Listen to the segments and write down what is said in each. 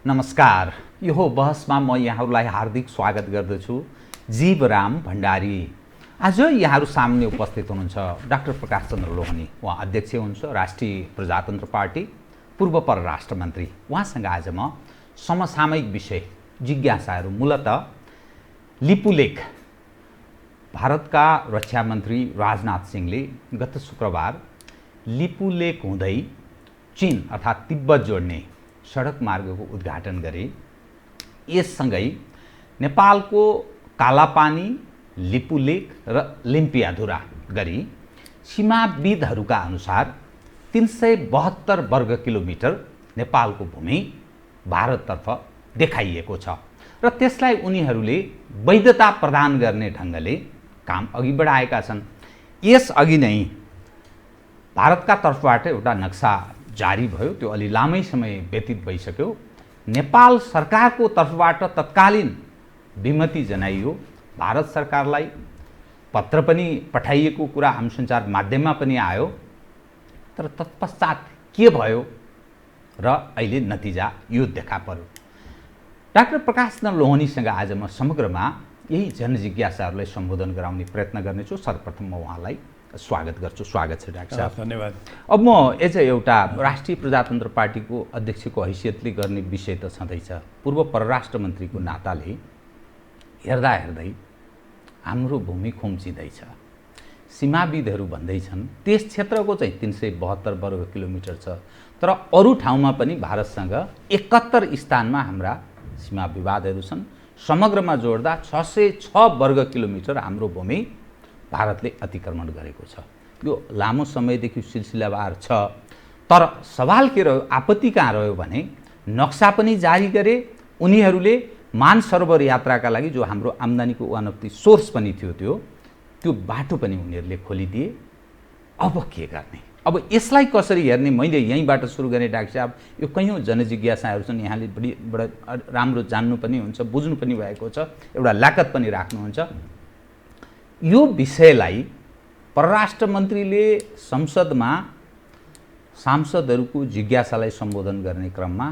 नमस्कार। यो बहसमा म यहाँहरूलाई हार्दिक स्वागत गर्दछु। जीवराम भण्डारी। आज यहाँहरू सामने उपस्थित हुनुहुन्छ डाक्टर प्रकाश चन्द्र लोहनी। उहाँ अध्यक्ष हुनुहुन्छ राष्ट्रिय प्रजातन्त्र पार्टी, पूर्व परराष्ट्र मन्त्री। उहाँसँग आज म समसामयिक विषय जिज्ञासाहरू, मूलतः लिपुलेख, भारतका रक्षा मन्त्री राजनाथ सिंहले गत शुक्रबार लिपुलेख हुँदै चीन अर्थात् तिब्बत जोड्ने सडक मार्गको उद्घाटन गरे। यससँगै नेपालको कालापानी, लिपुलेख र लिम्पियाधुरा गरी सीमाविदहरूका अनुसार 372 वर्ग किलोमिटर नेपालको भूमि भारततर्फ देखाइएको छ र त्यसलाई उनीहरूले वैधता प्रदान गर्ने ढङ्गले काम अघि बढाएका छन्। यसअघि नै भारतका तर्फबाट एउटा नक्सा जारी भयो। त्यो अलि लामै समय व्यतीत भइसक्यो। नेपाल सरकारको तर्फबाट तत्कालीन विमति जनाइयो। भारत सरकारलाई पत्र पनि पठाइएको कुरा आम सञ्चार माध्यममा पनि आयो। तर तत्पश्चात के भयो र अहिले नतिजा यो देखा पर्यो। डाक्टर प्रकाश चन्द्र लोहनीसँग आज म समग्रमा यही जनजिज्ञासाहरूलाई सम्बोधन गराउने प्रयत्न गर्नेछु। सर्वप्रथम म उहाँलाई स्वागत गर्छु। स्वागत छ डाक्टर साहब। धन्यवाद। अब म एज एउटा राष्ट्रिय प्रजातन्त्र पार्टीको अध्यक्षको हैसियतले गर्ने विषय त छँदैछ। पूर्व परराष्ट्र मन्त्रीको नाताले हेर्दा हेर्दै हाम्रो भूमि खुम्चिँदैछ। सीमाविदहरू भन्दैछन् त्यस क्षेत्रको चाहिँ 372 वर्ग किलोमिटर छ, तर अरू ठाउँमा पनि भारतसँग 71 स्थानमा हाम्रा सीमा विवादहरू छन्। समग्रमा जोड्दा 606 वर्ग किलोमिटर हाम्रो भूमि भारतले अतिक्रमण गरेको छ। यो लामो समयदेखि सिलसिलावार छ। तर सवाल के रह्यो, आपत्ति कहाँ रह्यो भने नक्सा पनि जारी गरे उनीहरूले। मानसरोवर यात्राका लागि जो हाम्रो आम्दानीको वान अफ द सोर्स पनि थियो, त्यो बाटो पनि उनीहरूले खोलिदिए। अब के गर्ने? अब यसलाई कसरी हेर्ने? मैले यहीँबाट सुरु गरेँ डाक्टर साहब। यो कैयौँ जनजिज्ञासाहरू छन्। यहाँले बडा राम्रो जान्नु पनि हुन्छ, बुझ्नु पनि भएको छ, एउटा लाकत पनि राख्नुहुन्छ। यो विषयलाई परराष्ट्र मन्त्रीले संसदमा सांसदहरूको जिज्ञासालाई सम्बोधन गर्ने क्रममा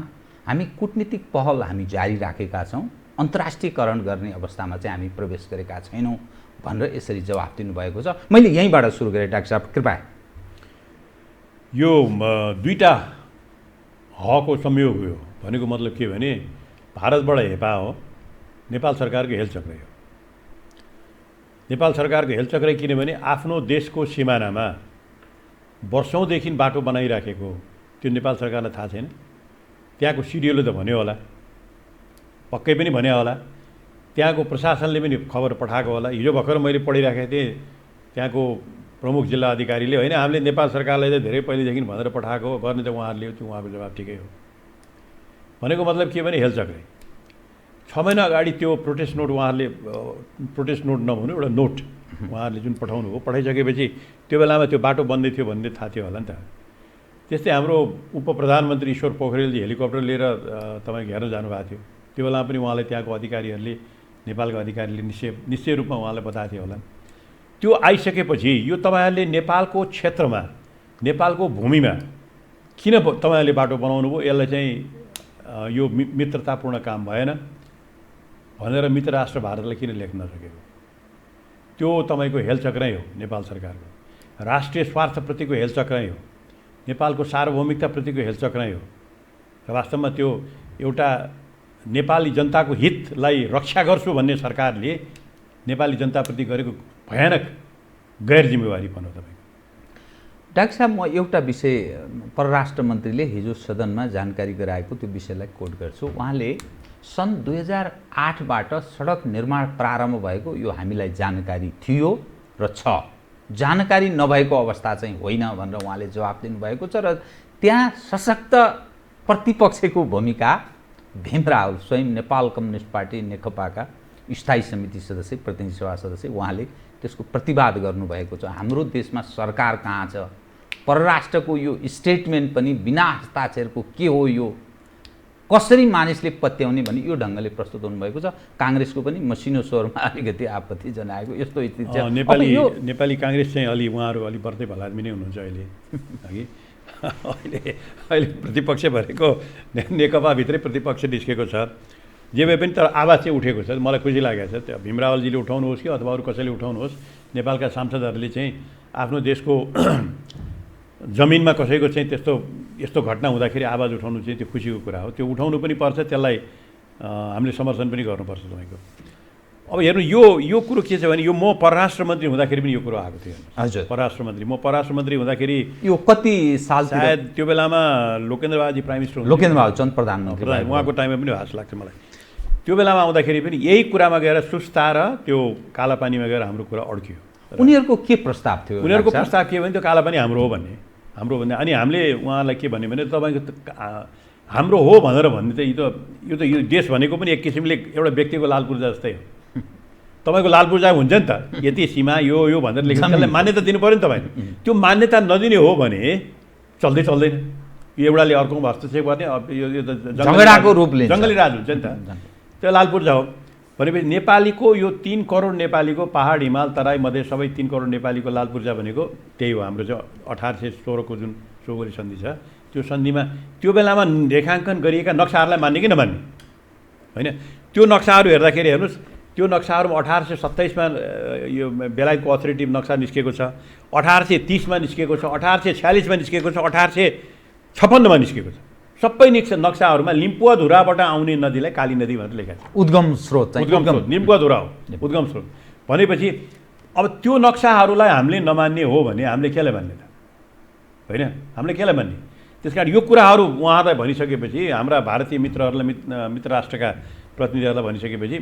हामी कूटनीतिक पहल हामी जारी राखेका छौँ। अन्तर्राष्ट्रियकरण गर्ने अवस्थामा चाहिँ हामी प्रवेश गरेका छैनौँ भनेर यसरी जवाफ दिनुभएको छ। मैले यहीँबाट सुरु गरेँ डाक्टर साहब, कृपया। यो दुईटा हको संयोग हो। भनेको मतलब के भने भारतबाट हेपा हो, नेपाल सरकारको हेलचक्रै हो। नेपाल सरकारको हेलचक्रै किनभने आफ्नो देशको सिमानामा वर्षौँदेखि बाटो बनाइराखेको त्यो नेपाल सरकारलाई थाहा छैन। त्यहाँको सिडिओले त भन्यो होला, पक्कै पनि भन्यो होला, त्यहाँको प्रशासनले पनि खबर पठाएको होला। हिजो भर्खर मैले पढिराखेको थिएँ, त्यहाँको प्रमुख जिल्ला अधिकारीले होइन हामीले नेपाल सरकारलाई त धेरै पहिलेदेखि भनेर पठाएको हो, गर्ने त उहाँहरूले, त्यो उहाँको जवाब ठिकै हो। भनेको मतलब के भने हेलचक्रै। 6 महिना अगाडि त्यो प्रोटेस्ट नोट उहाँहरूले, प्रोटेस्ट नोट नभनु एउटा नोट उहाँहरूले जुन पठाउनु हो, पठाइसकेपछि त्यो बेलामा त्यो बाटो बन्दै थियो भन्ने थाहा थियो होला नि त। त्यस्तै हाम्रो उप प्रधानमन्त्री ईश्वर पोखरेलजी हेलिकप्टर लिएर तपाईँको हेर्न जानुभएको थियो। त्यो बेलामा पनि उहाँलाई त्यहाँको अधिकारीहरूले, नेपालको अधिकारीले निश्चय रूपमा उहाँलाई बताएको थियो होला। त्यो आइसकेपछि यो तपाईँहरूले नेपालको क्षेत्रमा, नेपालको भूमिमा किन तपाईँहरूले बाटो बनाउनु भयो, यसलाई चाहिँ यो मित्रतापूर्ण काम भएन भनेर मित्र राष्ट्र भारतलाई किन लेख्न नसकेको? त्यो तपाईँको हेलचक्रै हो। नेपाल सरकारको राष्ट्रिय स्वार्थप्रतिको हेलचक्रै हो, नेपालको सार्वभौमिकताप्रतिको हेलचक्रै हो। र वास्तवमा त्यो एउटा नेपाली जनताको हितलाई रक्षा गर्छु भन्ने सरकारले नेपाली जनताप्रति गरेको भयानक गैर जिम्मेवारीपन हो तपाईँको। डाक्टर साहब, म एउटा विषय परराष्ट्र मन्त्रीले हिजो सदनमा जानकारी गराएको त्यो विषयलाई कोट गर्छु। उहाँले सन् 2008बाट सडक निर्माण प्रारम्भ भएको यो हामीलाई जानकारी थियो र छ, जानकारी नभएको अवस्था चाहिँ होइन भनेर उहाँले जवाफ दिनुभएको छ। र त्यहाँ सशक्त प्रतिपक्षको भूमिका भीम रावल, स्वयं नेपाल कम्युनिस्ट पार्टी नेकपाका स्थायी समिति सदस्य, प्रतिनिधि सभा सदस्य, उहाँले त्यसको प्रतिवाद गर्नुभएको छ। हाम्रो देशमा सरकार कहाँ छ? परराष्ट्रको यो स्टेटमेन्ट पनि बिना हस्ताक्षरको के हो, यो कसरी मानिसले पत्याउने भन्ने यो ढङ्गले प्रस्तुत हुनुभएको छ। काङ्ग्रेसको पनि मसिनो स्वरमा अलिकति आपत्ति जनाएको यस्तो स्थिति छ। नेपाली काङ्ग्रेस चाहिँ अलि उहाँहरू अलि बढ्दै भलादमी नै हुनुहुन्छ अहिले, हगि अहिले अहिले प्रतिपक्ष भनेको नेकपाभित्रै प्रतिपक्ष निस्केको छ। जे भए पनि तर आवाज चाहिँ उठेको छ। मलाई खुसी लागेको छ। त्यो भीम रावलजीले उठाउनुहोस् कि अथवा अरू कसैले उठाउनुहोस्, नेपालका सांसदहरूले चाहिँ आफ्नो देशको जमिनमा कसैको चाहिँ यस्तो घटना हुँदाखेरि आवाज उठाउनु चाहिँ त्यो खुसीको कुरा हो। त्यो उठाउनु पनि पर्छ, त्यसलाई हामीले समर्थन पनि गर्नुपर्छ तपाईँको। अब हेर्नु यो कुरो के छ भने यो म परराष्ट्र मन्त्री हुँदाखेरि पनि यो कुरो आएको थियो। हजुर, म परराष्ट्र मन्त्री हुँदाखेरि यो कति साल सायद त्यो बेलामा लोकेन्द्र बाबुजी प्राइम मिनिस्टर लोकेन्द्र बाबुचन्द प्रधानमन्त्री उहाँको टाइममा पनि हाँस लाग्छ मलाई। त्यो बेलामा आउँदाखेरि पनि यही कुरामा गएर सुस्ता र त्यो कालापानीमा गएर हाम्रो कुरा अड्कियो। उनीहरूको के प्रस्ताव थियो? उनीहरूको प्रस्ताव के भने त्यो कालापानी हाम्रो हो भन्ने अनि हामीले उहाँलाई के भन्यो भने तपाईँको हाम्रो हो भनेर भन्ने चाहिँ यो देश भनेको पनि एक किसिमले एउटा व्यक्तिको लाल पूर्जा जस्तै हो। तपाईँको लाल पूर्जा हुन्छ नि त, यति सीमा यो भनेर लेखेर त्यसलाई मान्यता दिनु पऱ्यो नि तपाईँले। त्यो मान्यता नदिने हो भने चल्दैन। यो एउटाले अर्कोमा हस्तक्षेप गर्ने यो त झगडाको रूप लिन्छ, जङ्गली राज हुन्छ नि त। त्यो लाल पूर्जा हो भनेपछि नेपालीको यो 3 करोड नेपालीको पहाड हिमाल तराई मधेस सबै 3 करोड नेपालीको लाल पूर्जा भनेको त्यही हो। हाम्रो चाहिँ 1816 जुन चौगरी सन्धि छ, त्यो सन्धिमा त्यो बेलामा रेखाङ्कन गरिएका नक्साहरूलाई मान्ने कि नमान्ने होइन। त्यो नक्साहरू हेर्दाखेरि हेर्नुहोस्, त्यो नक्साहरूमा 1827मा यो बेलायतको अथोरिटी नक्सा निस्केको छ, 1830मा निस्केको छ, 1846मा निस्केको छ, 1856मा निस्केको छ। सबै नक्साहरूमा लिम्पुवाधुराबाट आउने नदीलाई काली नदी भनेर लेखेको छ। उद्गम स्रोत लिम्पुवाधुरा हो उद्गम स्रोत भनेपछि अब त्यो नक्साहरूलाई हामीले नमान्ने हो भने हामीले केलाई मान्ने त होइन? हामीले केलाई मान्ने? त्यस कारण यो कुराहरू उहाँलाई भनिसकेपछि, हाम्रा भारतीय मित्रहरूलाई मित्र राष्ट्रका प्रतिनिधिहरूलाई भनिसकेपछि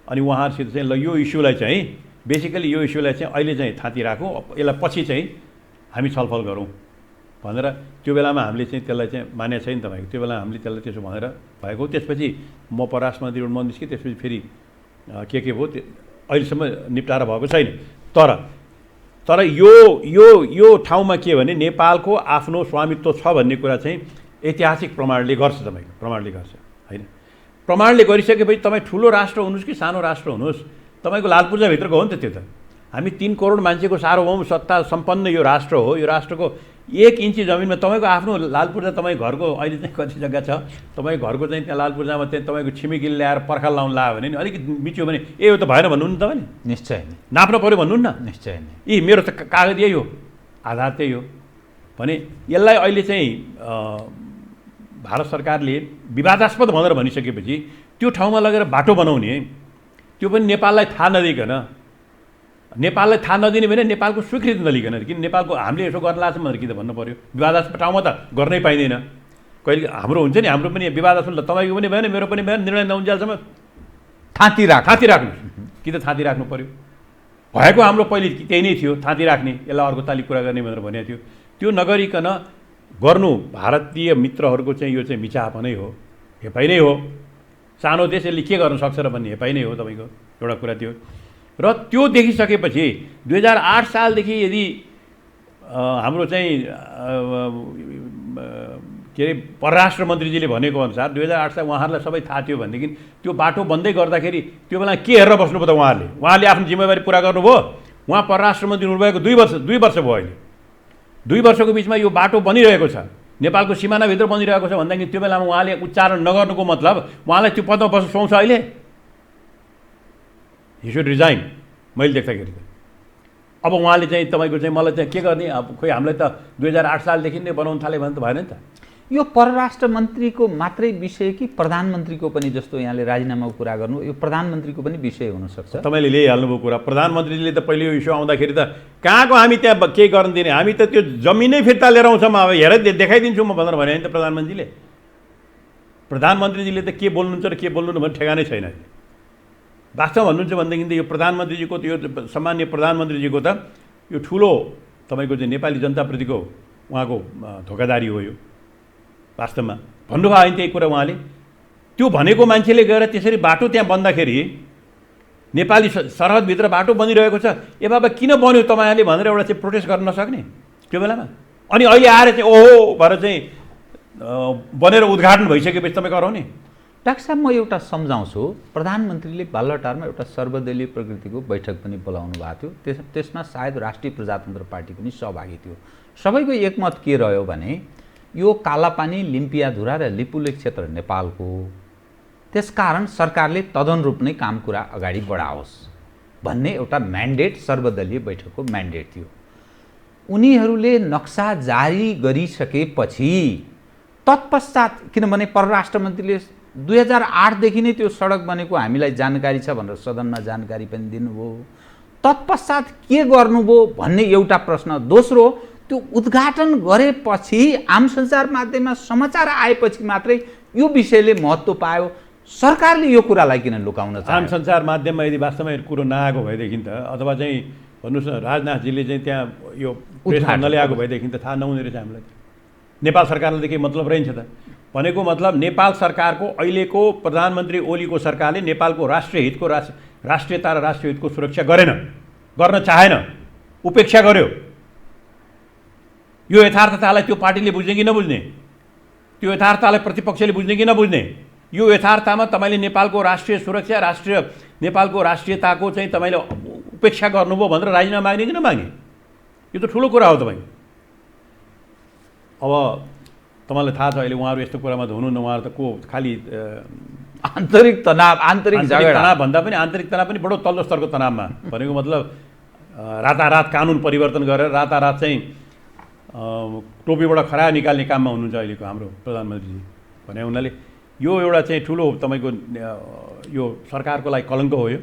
अनि उहाँहरूसित चाहिँ ल यो इस्युलाई चाहिँ बेसिकली यो इस्युलाई चाहिँ अहिले चाहिँ थाँती राखौँ, यसलाई पछि चाहिँ हामी छलफल गरौँ भनेर त्यो बेलामा हामीले चाहिँ त्यसलाई चाहिँ मानेको छैन तपाईँको। त्यो बेला हामीले त्यसलाई त्यसो भनेर भएको। त्यसपछि म परराष्ट्र मन्त्री म निस्केँ, त्यसपछि फेरि के भयो त्यो अहिलेसम्म निप्टारा भएको छैन। तर यो ठाउँमा के भने नेपालको आफ्नो स्वामित्व छ भन्ने कुरा चाहिँ ऐतिहासिक प्रमाणले गर्छ तपाईँको, प्रमाणले गर्छ होइन। प्रमाणले गरिसकेपछि तपाईँ ठुलो राष्ट्र हुनुहोस् कि सानो राष्ट्र हुनुहोस्, तपाईँको लाल पूर्जाभित्रको हो नि त त्यो त। हामी 3 करोड मान्छेको सार्वभौम सत्ता सम्पन्न यो राष्ट्र हो। यो राष्ट्रको 1 इन्ची जमिनमा तपाईँको आफ्नो लाल पूर्जा, तपाईँ घरको अहिले चाहिँ कति जग्गा छ, तपाईँ घरको चाहिँ त्यहाँ लाल पूर्जामा चाहिँ तपाईँको छिमेकीले ल्याएर पर्खाल लाउनु लायो भने नि अलिकति मिच्यो भने यो त भएन भन्नु नि तपाईँले, निश्चय नै नाप्न पऱ्यो भन्नु न, निश्चय नै मेरो त कागज यही हो, आधार त्यही हो भने यसलाई अहिले चाहिँ भारत सरकारले विवादास्पद भनेर भनिसकेपछि त्यो ठाउँमा लगेर बाटो बनाउने, त्यो पनि नेपाललाई थाहा नदिकन, नेपाललाई थाहा नदिने भने नेपालको स्वीकृति नलिकन, किन नेपालको हामीले यसो गर्न लाग्छ भनेर कि त भन्नु पऱ्यो। विवादास्पद ठाउँमा त गर्नै पाइँदैन। कहिले हाम्रो हुन्छ नि, हाम्रो पनि विवादास्पद, तपाईँको पनि भएन मेरो पनि भएन, निर्णय नहुन्जेलसम्म थाँती राख्नु कि त थाँती राख्नु पऱ्यो। भएको हाम्रो पहिले त्यही नै थियो, थाँती राख्ने, यसलाई अर्को तालिक कुरा गर्ने भनेर भनेको थियो। त्यो नगरिकन गर्नु भारतीय मित्रहरूको चाहिँ यो चाहिँ मिचापनै हो, हेपाइ नै हो। सानो देश यसले के गर्न सक्छ र भन्ने हेपाइ नै हो तपाईँको एउटा कुरा त्यो। र त्यो देखिसकेपछि 2008 सालदेखि यदि हाम्रो चाहिँ के अरे परराष्ट्र मन्त्रीजीले भनेको अनुसार 2008 साल उहाँहरूलाई सबै थाहा थियो भनेदेखि त्यो बाटो बन्दै गर्दाखेरि त्यो बेला के हेरेर बस्नु पऱ्यो? उहाँले आफ्नो जिम्मेवारी पुरा गर्नुभयो। उहाँ परराष्ट्र मन्त्री हुनुभएको 2 वर्ष भयो अहिले। 2 वर्षको बिचमा यो बाटो बनिरहेको छ, नेपालको सिमानाभित्र बनिरहेको छ भन्दाखेरि त्यो बेलामा उहाँले उच्चारण नगर्नुको मतलब उहाँलाई त्यो पदमा बस्नु सुहाउँछ अहिले? हि सुड रिजाइन मैले देख्दाखेरि त। अब उहाँले चाहिँ तपाईँको चाहिँ मलाई चाहिँ के गर्ने, अब खोइ हामीलाई त 2008 सालदेखि नै बनाउनु थाल्यो भने त भएन नि त। यो परराष्ट्र मन्त्रीको मात्रै विषय कि प्रधानमन्त्रीको पनि, जस्तो यहाँले राजीनामाको कुरा गर्नु, यो प्रधानमन्त्रीको पनि विषय हुनसक्छ? तपाईँले ल्याइहाल्नुभयो कुरा। प्रधानमन्त्रीले त पहिले यो इस्यु आउँदाखेरि त कहाँको हामी त्यहाँ केही गर्न दिने, हामी त त्यो जमिनै फिर्ता लिएर आउँछौँ, अब हेर देखाइदिन्छु म भनेर भने नि त प्रधानमन्त्रीले। प्रधानमन्त्रीजीले त के बोल्नुहुन्छ र के बोल्नु भन्ने ठेगानै छैन। वास्तव भन्नुहुन्छ भनेदेखि त यो प्रधानमन्त्रीजीको त यो सामान्य प्रधानमन्त्रीजीको त यो ठुलो तपाईँको चाहिँ नेपाली जनताप्रतिको उहाँको धोकादारी हो यो वास्तवमा। भन्नुभयो होइन त्यही कुरा उहाँले। त्यो भनेको मान्छेले गएर त्यसरी बाटो त्यहाँ बन्दाखेरि नेपाली सरहदभित्र बाटो बनिरहेको छ, ए बाबा किन बन्यो तपाईँहरूले भनेर एउटा चाहिँ प्रोटेस्ट गर्न नसक्ने त्यो बेलामा? अनि अहिले आएर चाहिँ ओहो भएर चाहिँ बनेर उद्घाटन भइसकेपछि तपाईँ कराउने? डाक्टर साहब म एउटा सम्झाउँछु, प्रधानमन्त्रीले बालुवाटारमा एउटा सर्वदलीय प्रकृतिको बैठक पनि बोलाउनु भएको थियो। त्यसमा सायद राष्ट्रिय प्रजातन्त्र पार्टी पनि सहभागी थियो। सबैको एकमत के रह्यो भने यो कालापानी, लिम्पियाधुरा र लिपुलेक क्षेत्र नेपालको, त्यसकारण सरकारले तदनुरूप नै काम कुरा अगाडि बढाओस् भन्ने एउटा म्यान्डेट, सर्वदलीय बैठकको म्यान्डेट थियो। उनीहरूले नक्सा जारी गरिसकेपछि तत्पश्चात, किनभने परराष्ट्र मन्त्रीले 2008 देखि नै त्यो सडक बनेको हामीलाई जानकारी छ भनेर सदनमा जानकारी पनि दिनुभयो। तत्पश्चात के गर्नुभयो भन्ने एउटा प्रश्न। दोस्रो, त्यो उद्घाटन गरेपछि आम सञ्चार माध्यममा समाचार आएपछि मात्रै यो विषयले महत्त्व पायो। सरकारले यो कुरालाई किन लुकाउन चाह्यो? आम सञ्चार माध्यममा यदि वास्तवमा यो कुरो नआएको भएदेखि त, अथवा चाहिँ भन्नुहोस् न, राजनाथजीले चाहिँ त्यहाँ यो प्रेसमा नल्याएको भएदेखि त थाहा नहुने रहेछ हामीलाई। नेपाल सरकारले त केही मतलब रहन्छ त? भनेको मतलब नेपाल सरकारको अहिलेको प्रधानमन्त्री ओलीको सरकारले नेपालको राष्ट्रिय हितको राष्ट्रियता र राष्ट्रिय हितको सुरक्षा गरेन, गर्न चाहेन, उपेक्षा गर्यो। यो यथार्थतालाई त्यो पार्टीले बुझ्ने कि नबुझ्ने, त्यो यथार्थतालाई प्रतिपक्षले बुझ्ने कि नबुझ्ने, यो यथार्थमा तपाईँले नेपालको राष्ट्रिय सुरक्षा, नेपालको राष्ट्रियताको चाहिँ तपाईँले उपेक्षा गर्नुभयो भनेर राजीनामा माग्ने कि नमाग्ने? यो त ठुलो कुरा हो तपाईँ। अब तपाईँलाई थाहा छ अहिले उहाँहरू यस्तो कुरामा त हुनुहुन्न। उहाँहरू त को खालि आन्तरिक तनाव भन्दा पनि आन्तरिक तनाव पनि बडो तल्लो स्तरको तनावमा, भनेको मतलब रातारात कानुन परिवर्तन गरेर रातारात चाहिँ टोपीबाट खरा निकाल्ने काममा हुनुहुन्छ अहिलेको हाम्रो प्रधानमन्त्रीजी। भने हुनाले यो एउटा चाहिँ ठुलो तपाईँको यो सरकारको लागि कलङ्क हो। यो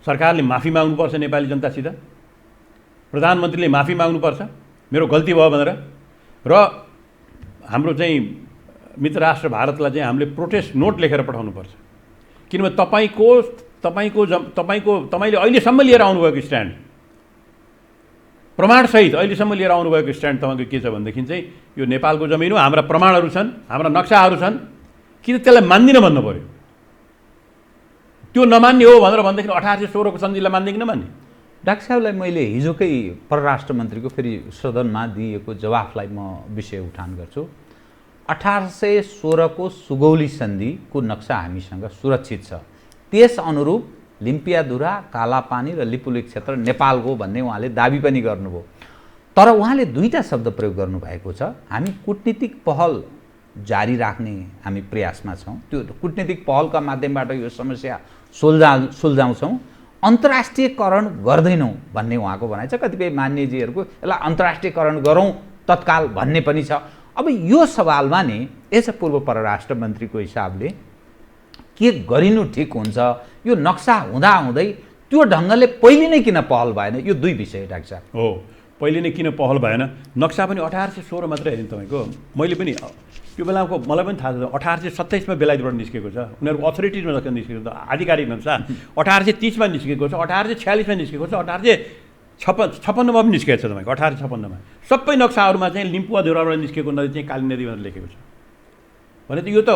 सरकारले माफी माग्नुपर्छ नेपाली जनतासित, प्रधानमन्त्रीले माफी माग्नुपर्छ मेरो गल्ती भयो भनेर, र हाम्रो चाहिँ मित्र राष्ट्र भारतलाई चाहिँ हामीले प्रोटेस्ट नोट लेखेर पठाउनुपर्छ। किनभने तपाईँले अहिलेसम्म लिएर आउनुभएको स्ट्यान्ड, प्रमाणसहित अहिलेसम्म लिएर आउनुभएको स्ट्यान्ड तपाईँको के छ भनेदेखि चाहिँ यो नेपालको जमिन हो, हाम्रा प्रमाणहरू छन्, हाम्रा नक्साहरू छन्, किन त्यसलाई मान्दिनँ भन्नु पऱ्यो। त्यो नमान्ने हो भनेर भनेदेखि 1816 को सन्धिलाई मान्ने कि नमान्ने? डाक्टर साहबलाई मैले हिजोकै परराष्ट्र मन्त्रीको फेरि सदनमा दिएको जवाफलाई म विषय उठान गर्छु। 1816 को सुगौली सन्धिको नक्सा हामीसँग सुरक्षित छ। त्यस अनुरूप लिम्पियाधुरा, कालापानी र लिपुलेक क्षेत्र नेपालको भन्ने उहाँले दाबी पनि गर्नुभयो। तर उहाँले दुईटा शब्द प्रयोग गर्नुभएको छ, हामी कूटनीतिक पहल जारी राख्ने हामी प्रयासमा छौँ, त्यो कूटनीतिक पहलका माध्यमबाट यो समस्या सुल्झाउँछौँ, अन्तर्राष्ट्रियकरण गर्दैनौँ भन्ने उहाँको भनाइ छ। कतिपय मान्यजीहरूको यसलाई अन्तर्राष्ट्रियकरण गरौँ तत्काल भन्ने पनि छ। अब यो सवालमा नि एज अ पूर्व परराष्ट्र मन्त्रीको हिसाबले के गरिनु ठिक हुन्छ? यो नक्सा हुँदाहुँदै त्यो ढङ्गले पहिले नै किन पहल भएन? यो दुई विषय डाक्टर साहब। हो, पहिले नै किन पहल भएन? नक्सा पनि 1816 मात्रै होइन तपाईँको। मैले पनि त्यो बेलाको मलाई पनि थाहा छ, 1827 मा बेलायतबाट निस्केको छ, उनीहरूको अथोरिटिजमा निस्केको छ, आधिकारिक नक्सा 1830 मा निस्केको छ, 1846 मा निस्केको छ, 1856 मा पनि निस्केको छ तपाईँको। 1856 मा सबै नक्साहरूमा चाहिँ लिम्पुवाधुराबाट निस्केको नदी चाहिँ काली नदी भनेर लेखेको छ। भने त यो त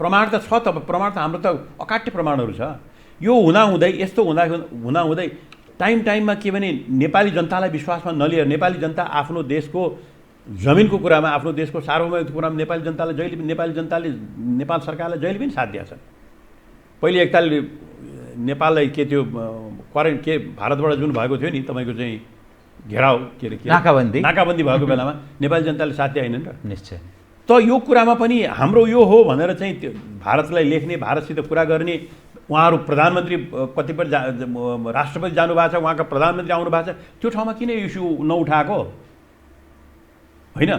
प्रमाण त छ त, प्रमाण त हाम्रो त अकाट्य प्रमाणहरू छ। यो हुँदाहुँदै, यस्तो हुँदाहुँदै टाइममा के भने नेपाली जनतालाई विश्वासमा नलिएर नेपाली जनता आफ्नो देशको जमिनको कुरामा, आफ्नो देशको सार्वभौमिकताको कुरामा नेपाली जनताले नेपाल सरकारलाई जहिले पनि साथ दिएका छन्। पहिले एकताल नेपाललाई के त्यो भारतबाट जुन भएको थियो नि तपाईँको चाहिँ घेराउ, के अरे नाकाबन्दी भएको बेलामा नेपाली जनताले साथ दिएनन् र? निश्चय। त यो कुरामा पनि हाम्रो यो हो भनेर चाहिँ भारतलाई लेख्ने, भारतसित कुरा गर्ने, उहाँहरू प्रधानमन्त्री कतिपय राष्ट्रपति जानुभएको छ, उहाँका प्रधानमन्त्री आउनु भएको छ, त्यो ठाउँमा किन इस्यु नउठाएको होइन?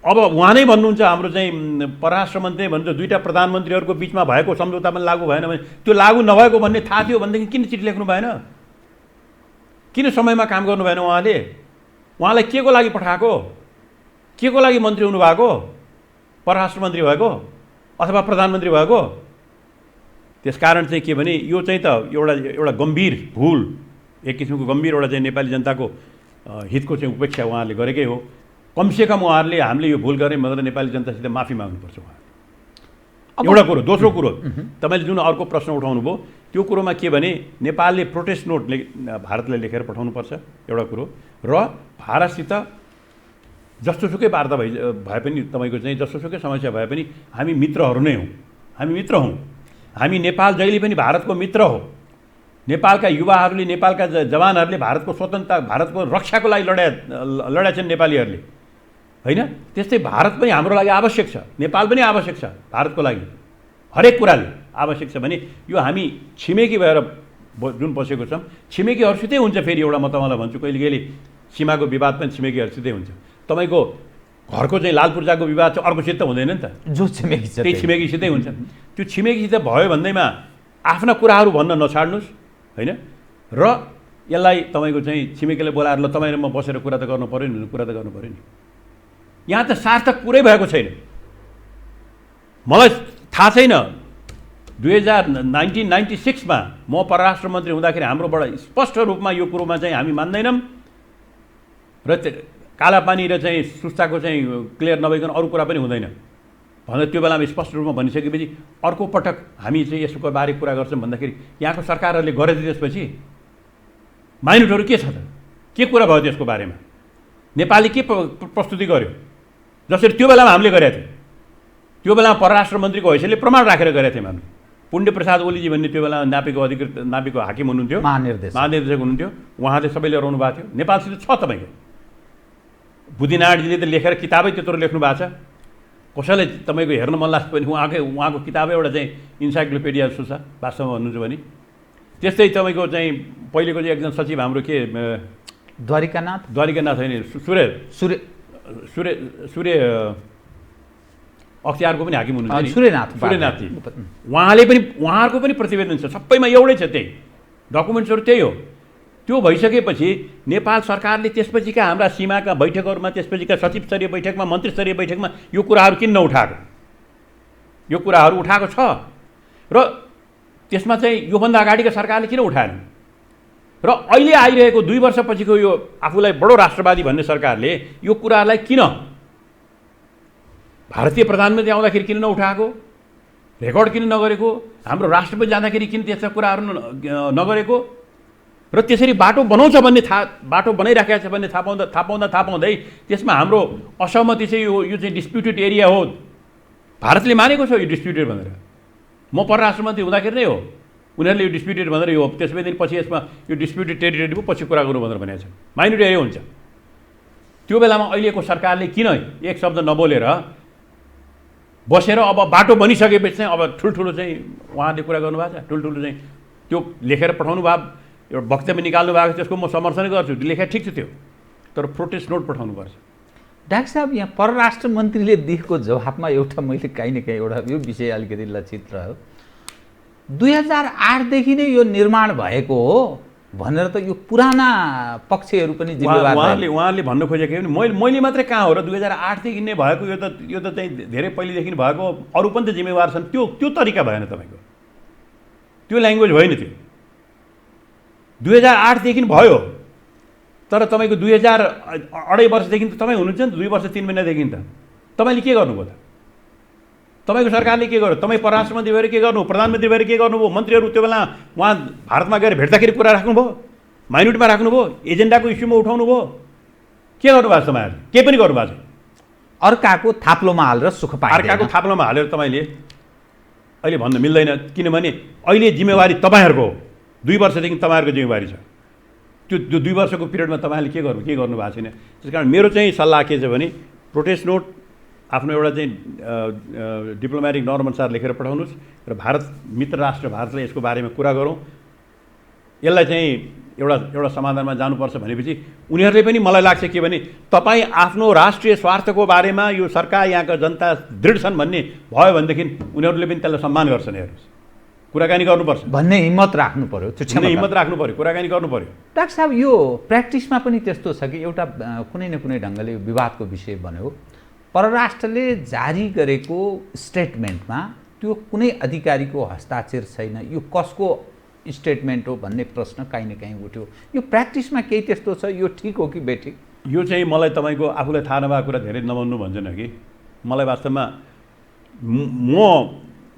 अब उहाँ नै भन्नुहुन्छ, हाम्रो चाहिँ परराष्ट्र मन्त्री भन्नुहुन्छ दुईवटा प्रधानमन्त्रीहरूको बिचमा भएको सम्झौता पनि लागू भएन भने, त्यो लागू नभएको भन्ने थाहा थियो भनेदेखि किन चिठी लेख्नु भएन? किन समयमा काम गर्नु भएन? उहाँलाई के को लागि पठाएको? के को लागि मन्त्री हुनुभएको? परराष्ट्र मन्त्री भएको अथवा प्रधानमन्त्री भएको? त्यसकारण चाहिँ के भने यो चाहिँ त एउटा गम्भीर भुल, एक किसिमको गम्भीर एउटा चाहिँ नेपाली जनताको हितको चाहिँ उपेक्षा उहाँहरूले गरेकै हो। कमसेकम उहाँहरूले हामीले यो भुल गरेँ भनेर नेपाली जनतासित माफी माग्नुपर्छ उहाँ। एउटा कुरो। दोस्रो कुरो, तपाईँले जुन अर्को प्रश्न उठाउनु भयो त्यो कुरोमा के भने नेपालले प्रोटेस्ट नोट भारतलाई लेखेर पठाउनुपर्छ, एउटा कुरो। र भारतसित जस्तोसुकै वार्ता भए पनि, तपाईँको चाहिँ जस्तोसुकै समस्या भए पनि हामी मित्रहरू नै हौँ, हामी मित्र हौँ। हामी नेपाल जहिले पनि भारतको मित्र हो। नेपालका युवाहरूले, नेपालका जवानहरूले भारतको स्वतन्त्रता, भारतको रक्षाको लागि लड्या छन् नेपालीहरूले, होइन? त्यस्तै भारत पनि हाम्रो लागि आवश्यक छ, नेपाल पनि आवश्यक छ भारतको लागि, हरेक कुराले आवश्यक छ। भने यो हामी छिमेकी भएर जुन बसेको छौँ, छिमेकीहरूसितै हुन्छ। फेरि एउटा म तपाईँलाई भन्छु, कहिले कहिले सीमाको विवाद पनि छिमेकीहरूसितै हुन्छ। तपाईँको घरको चाहिँ लाल पूर्जाको विवाद चाहिँ अर्कोसित त हुँदैन नि त, जो छिमेकी छ त्यही छिमेकीसितै हुन्छ। त्यो छिमेकीसित भयो भन्दैमा आफ्ना कुराहरू भन्न नछाड्नुहोस्, होइन? र यसलाई तपाईँको चाहिँ छिमेकीले बोलाएर ल तपाईँ र म बसेर कुरा त गर्नु पऱ्यो नि, कुरा त गर्नु पऱ्यो नि। यहाँ त सार्थक कुरै भएको छैन। मलाई थाहा छैन, 1996मा म परराष्ट्र मन्त्री हुँदाखेरि हाम्रोबाट स्पष्ट रूपमा यो कुरोमा चाहिँ हामी मान्दैनौँ र कालापानी र चाहिँ सुस्ताको चाहिँ क्लियर नभइकन अरू कुरा पनि हुँदैन भनेर त्यो बेलामा स्पष्ट रूपमा भनिसकेपछि अर्को पटक हामी चाहिँ यसको बारे कुरा गर्छौँ भन्दाखेरि यहाँको सरकारहरूले गरेछ। त्यसपछि माइनोटहरू के छ त, के कुरा भयो त्यसको बारेमा? नेपालले के प्रस्तुति गर्यो? जसरी त्यो बेलामा हामीले गरेका थियौँ, त्यो बेलामा परराष्ट्र मन्त्रीको हैसियतले प्रमाण राखेर गरेका थियौँ हामीले। पुण्य प्रसाद ओलीजी भन्ने त्यो बेलामा नापीको हाकिम हुनुहुन्थ्यो, महानिर्देशक हुनुहुन्थ्यो, उहाँले सबैले रहनु भएको थियो। नेपालसित छ तपाईँको बुद्धिनारायणजीले त लेखेर किताबै त्यत्रो लेख्नु भएको छ। कसैलाई तपाईँको हेर्न मन लाग्छ भने उहाँको किताबै एउटा चाहिँ इन्साइक्लोपिडिया जस्तो छ वास्तवमा भन्नुहुन्छ भने। त्यस्तै तपाईँको चाहिँ पहिलेको चाहिँ एकजना सचिव हाम्रो के द्वारिकानाथ होइन, सूर्य अख्तियारको पनि हाकिम हुनुहुन्छ, सूर्यनाथजी। उहाँहरूको पनि प्रतिवेदन छ, सबैमा एउटै छ, त्यही डकुमेन्ट्सहरू त्यही हो। त्यो भइसकेपछि नेपाल सरकारले त्यसपछिका हाम्रा सीमाका बैठकहरूमा, त्यसपछिका सचिव स्तरीय बैठकमा, मन्त्री स्तरीय बैठकमा यो कुराहरू किन नउठाएको? यो कुराहरू उठाएको छ र त्यसमा चाहिँ योभन्दा अगाडिका सरकारले किन उठाएन? र अहिले आइरहेको 2 वर्षपछिको यो आफूलाई बडो राष्ट्रवादी भन्ने सरकारले यो कुरालाई किन भारतीय प्रधानमन्त्री आउँदाखेरि किन नउठाएको, रेकर्ड किन नगरेको, हाम्रो राष्ट्रपति जाँदाखेरि किन त्यस्ता कुराहरू नगरेको? र त्यसरी बाटो बनाउँछ भन्ने बाटो बनाइराखेको छ भन्ने थाहा पाउँदै त्यसमा हाम्रो असहमति चाहिँ यो चाहिँ डिस्प्युटेड एरिया हो, भारतले मानेको छ यो डिस्प्युटेड भनेर। म परराष्ट्र मन्त्री हुँदाखेरि नै हो उनीहरूले यो डिस्प्युटेड भनेर, यो त्यसपछि पछि यसमा यो डिस्प्युटेड टेरिटोरी पो पछि कुरा गरौँ भनेर भनेको छ। माइनोरिटी एरिया हुन्छ। त्यो बेलामा अहिलेको सरकारले किन एक शब्द नबोलेर बसेर अब बाटो बनिसकेपछि चाहिँ अब ठुल्ठुलो चाहिँ उहाँहरूले कुरा गर्नुभएको छ, ठुल्ठुलो चाहिँ त्यो लेखेर पठाउनु भयो, एउटा वक्तव्य निकाल्नु भएको छ, त्यसको म समर्थन गर्छु, लेखेर ठिक छ त्यो, तर प्रोटेस्ट नोट पठाउनुपर्छ। डाक्टर साहब, यहाँ परराष्ट्र मन्त्रीले दिएको जवाफमा एउटा मैले काहीँ न काहीँ एउटा यो विषय अलिकति लक्षित रह्यो। 2008देखि नै यो निर्माण भएको हो भनेर त यो पुराना पक्षहरू पनि जिम्मेवार उहाँले भन्नु खोजेको मैले मात्रै कहाँ हो र 2008देखि नै भएको, यो त चाहिँ धेरै पहिलेदेखि भएको, अरू पनि त जिम्मेवार छन्। त्यो तरिका भएन तपाईँको, त्यो ल्याङ्ग्वेज होइन। त्यो 2008देखि भयो, तर तपाईँको 2.5 वर्षदेखि त तपाईँ हुनुहुन्छ नि त, 2 वर्ष 3 महिनादेखि त तपाईँले के गर्नुभयो त? तपाईँको सरकारले के गर्यो? तपाईँ परराष्ट्र मन्त्री भएर के गर्नु, प्रधानमन्त्री भएर के गर्नुभयो? मन्त्रीहरू त्यो बेला उहाँ भारतमा गएर भेट्दाखेरि कुरा राख्नुभयो, माइनोरिटीमा राख्नुभयो, एजेन्डाको इस्युमा उठाउनु भयो, के गर्नुभएको छ तपाईँहरूले? केही पनि गर्नुभएको छैन। अर्काको थाप्लोमा हालेर सुख पाए, अर्काको थाप्लोमा हालेर तपाईँले अहिले भन्न मिल्दैन, किनभने अहिले जिम्मेवारी तपाईँहरूको हो। 2 वर्षदेखि तपाईँहरूको जिम्मेवारी छ। त्यो 2 वर्षको पिरियडमा तपाईँले के गर्नु भएको छैन। त्यस कारण मेरो चाहिँ सल्लाह के छ भने प्रोटेस्ट नोट आफ्नो एउटा चाहिँ डिप्लोमेटिक नर्म अनुसार लेखेर पठाउनुहोस् र भारत मित्र राष्ट्र भारतले यसको बारेमा कुरा गरौँ। यसलाई चाहिँ एउटा समाधानमा जानुपर्छ भनेपछि उनीहरूले पनि मलाई लाग्छ के भने तपाईँ आफ्नो राष्ट्रिय स्वार्थको बारेमा यो सरकार यहाँका जनता दृढ छन् भन्ने भयो भनेदेखि उनीहरूले पनि त्यसलाई सम्मान गर्छन्। हेर्नुहोस्, कुराकानी गर्नुपर्छ भन्ने हिम्मत राख्नु पर्यो, हिम्मत राख्नु पर्यो, कुराकानी गर्नु पर्यो। डाक्टर साहब, यो प्र्याक्टिसमा पनि त्यस्तो छ कि एउटा कुनै न कुनै ढङ्गले विवादको विषय बन्यो, परराष्ट्रले जारी गरेको स्टेटमेन्टमा त्यो कुनै अधिकारीको हस्ताक्षर छैन, यो कसको स्टेटमेन्ट हो भन्ने प्रश्न काहीँ न काहीँ उठ्यो। यो प्र्याक्टिसमा केही त्यस्तो छ, यो ठिक हो कि बेठिक? यो चाहिँ मलाई तपाईँको आफूलाई थाहा नभएको कुरा धेरै नभन्नु भन्छन् कि मलाई वास्तवमा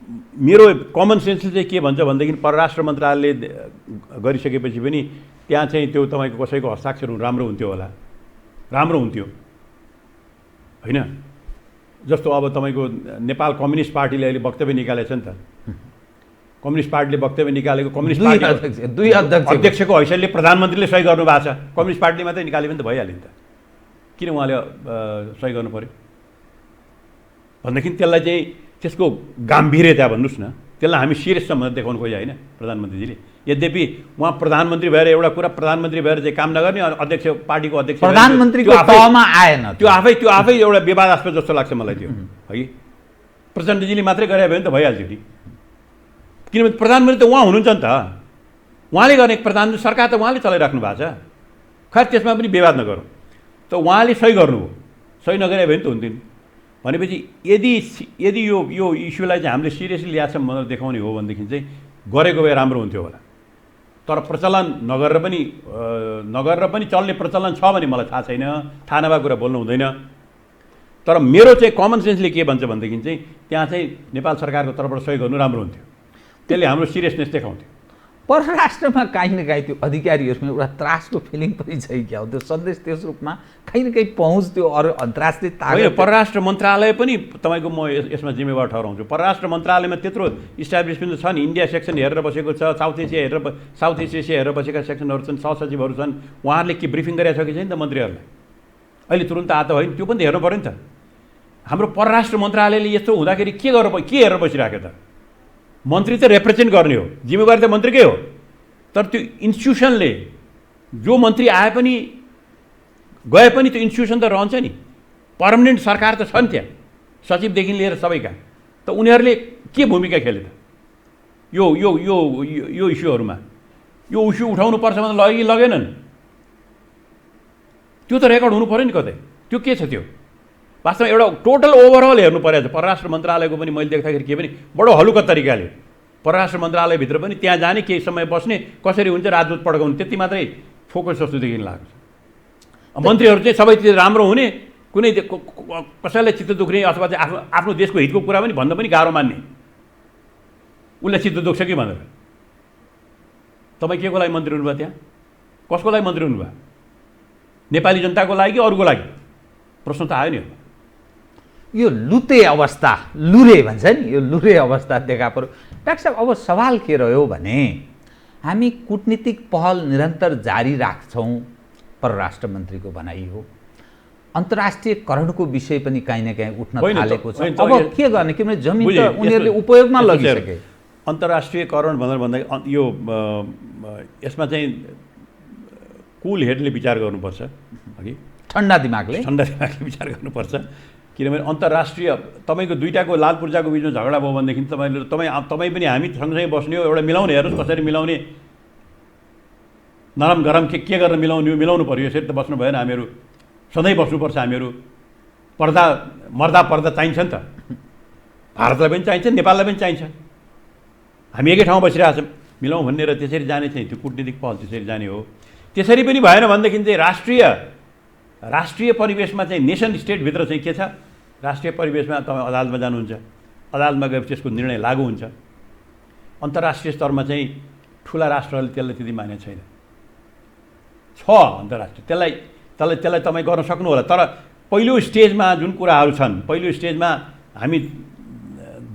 मेरो कमन सेन्सले चाहिँ के भन्छ भनेदेखि परराष्ट्र मन्त्रालयले गरिसकेपछि पनि त्यहाँ चाहिँ त्यो तपाईँको कसैको हस्ताक्षर राम्रो हुन्थ्यो होला, राम्रो हुन्थ्यो, होइन? जस्तो अब तपाईँको नेपाल कम्युनिस्ट पार्टीले अहिले वक्तव्य निकालेको छ नि त। कम्युनिस्ट पार्टीले वक्तव्य निकालेको कम्युनिस्ट पार्टी दुई अध्यक्षको हैसियतले प्रधानमन्त्रीले सही गर्नु भएको छ। कम्युनिस्ट पार्टीले मात्रै निकाल्यो भने त भइहाल्यो नि त, किन उहाँले सही गर्नु पर्यो भनेदेखि त्यसलाई चाहिँ त्यसको गाम्भीर्यता भन्नुहोस् न, त्यसलाई हामी सिरियससम्म देखाउनु खोज्यो होइन प्रधानमन्त्रीजीले। यद्यपि उहाँ प्रधानमन्त्री भएर एउटा कुरा प्रधानमन्त्री भएर चाहिँ काम नगर्ने, अध्यक्ष पार्टीको अध्यक्ष प्रधानमन्त्रीको तहमा आएन, त्यो आफै एउटा विवादास्पद जस्तो लाग्छ मलाई त्यो है। प्रचण्डजीले मात्रै गरे भने त भइहाल्थ्यो नि, किनभने प्रधानमन्त्री त उहाँ हुनुहुन्छ नि त, उहाँले गर्ने प्रधानमन्त्री सरकार त उहाँले चलाइराख्नु भएको छ। खैर त्यसमा पनि विवाद नगरौँ, त उहाँले सही गर्नुभयो, सही नगरे भने त हुन्थ्यो नि। भनेपछि यदि यो इस्युलाई चाहिँ हामीले सिरियसली ल्याएको छ भनेर देखाउने हो भनेदेखि चाहिँ गरेको भए राम्रो हुन्थ्यो होला। तर प्रचलन नगरेर पनि चल्ने प्रचलन छ भने मलाई थाहा छैन, थाहा नभएको कुरा बोल्नु हुँदैन। तर मेरो चाहिँ कमन सेन्सले के भन्छ भनेदेखि चाहिँ त्यहाँ चाहिँ नेपाल सरकारको तर्फबाट सही गर्नु राम्रो हुन्थ्यो, त्यसले हाम्रो सिरियसनेस देखाउँथ्यो। परराष्ट्रमा काहीँ न काहीँ त्यो अधिकारीहरूमा एउटा त्रासको फिलिङ पनि छ क्या हो, त्यो सन्देश त्यस रूपमा काहीँ न काहीँ पहुँच त्यो अरू अन्तर्राष्ट्रिय ताकत। परराष्ट्र मन्त्रालय पनि तपाईँको म यसमा जिम्मेवार ठहराउँछु। परराष्ट्र मन्त्रालयमा त्यत्रो इस्टाब्लिसमेन्ट छ नि, इन्डिया सेक्सन हेरेर बसेको छ, साउथ इस्ट एसिया हेरेर बसेका सेक्सनहरू छन्, सहसचिवहरू छन्, उहाँहरूले के ब्रिफिङ गरिरहेको छ कि छैन त मन्त्रीहरूलाई, अहिले तुरुन्त आएको होइन, त्यो पनि त हेर्नु पऱ्यो नि त। हाम्रो परराष्ट्र मन्त्रालयले यस्तो हुँदाखेरि के हेरेर बसिराख्यो त? मन्त्री त रिप्रेजेन्ट गर्ने हो, जिम्मेवारी त मन्त्रीकै हो, तर त्यो इन्स्टिट्युसनले जो मन्त्री आए पनि गए पनि त्यो इन्स्टिट्युसन त रहन्छ नि, पर्मनेन्ट सरकार त छ नि त्यहाँ, सचिवदेखि लिएर सबैका। त उनीहरूले के भूमिका खेले त यो यो यो यो इस्युहरूमा? यो इस्यु उठाउनुपर्छ भने लगे कि लगेनन्? त्यो त रेकर्ड हुनु पऱ्यो नि कतै। त्यो के छ त्यो? वास्तवमा एउटा टोटल ओभरअल हेर्नु परेको छ परराष्ट्र मन्त्रालयको पनि। मैले देख्दाखेरि के पनि बडो हलुका तरिकाले परराष्ट्र मन्त्रालयभित्र पनि त्यहाँ जाने, केही समय बस्ने, कसरी हुन्छ राजदूत पड्काउने, त्यति मात्रै फोकस जस्तो देखिन लाग्छ। मन्त्रीहरू चाहिँ सबैतिर राम्रो हुने, कुनै कसैलाई चित्त दुख्ने अथवा चाहिँ आफ्नो देशको हितको कुरा पनि भन्न पनि गाह्रो मान्ने, उसलाई चित्त दुख्छ कि भनेर। तपाईँ के को लागि मन्त्री हुनुभयो त्यहाँ? कसको लागि मन्त्री हुनुभयो? नेपाली जनताको लागि कि अरूको लागि? प्रश्न त आयो नि। यो लुते अवस्था, लुरे भन्छ नि, यो लुरे अवस्था देखा पर्यो। डाक्टर साहब, अब सवाल के रह्यो भने हामी कूटनीतिक पहल निरन्तर जारी राख्छौँ, परराष्ट्र मन्त्रीको भनाइ हो। अन्तर्राष्ट्रियकरणको विषय पनि काहीँ न काहीँ उठ्न थालेको छ। अब के गर्ने, किनभने जमिन त उनीहरूले उपयोगमा लगिसके। अन्तर्राष्ट्रियकरण भनेर भन्दा यो यसमा चाहिँ कुल हेडले विचार गर्नुपर्छ, अघि ठन्डा दिमागले विचार गर्नुपर्छ। किनभने अन्तर्राष्ट्रिय तपाईँको दुईटाको लाल पूर्जाको बिचमा झगडा भयो भनेदेखि तपाईँ पनि हामी सँगसँगै बस्ने हो, एउटा मिलाउने, हेर्नुहोस् कसरी मिलाउने, नरम गरम के गरेर मिलाउनु पऱ्यो। यसरी त बस्नु भएन, हामीहरू सधैँ बस्नुपर्छ। हामीहरू पर्दा चाहिन्छ नि त, भारतलाई पनि चाहिन्छ, नेपाललाई पनि चाहिन्छ। हामी एकै ठाउँमा बसिरहेको छौँ, मिलाउँ भन्ने र त्यसरी जाने चाहिँ त्यो कूटनीतिक पहल त्यसरी जाने हो। त्यसरी पनि भएन भनेदेखि चाहिँ राष्ट्रिय परिवेशमा चाहिँ नेसन स्टेटभित्र चाहिँ के छ, राष्ट्रिय परिवेशमा तपाईँ अदालतमा जानुहुन्छ, अदालतमा गएपछि त्यसको निर्णय लागू हुन्छ। अन्तर्राष्ट्रिय स्तरमा चाहिँ ठुला राष्ट्रहरूले त्यसलाई त्यति मानेको छैन, छ अन्तर्राष्ट्रिय, त्यसलाई तपाईँ गर्न सक्नु होला। तर पहिलो स्टेजमा जुन कुराहरू छन्, पहिलो स्टेजमा हामी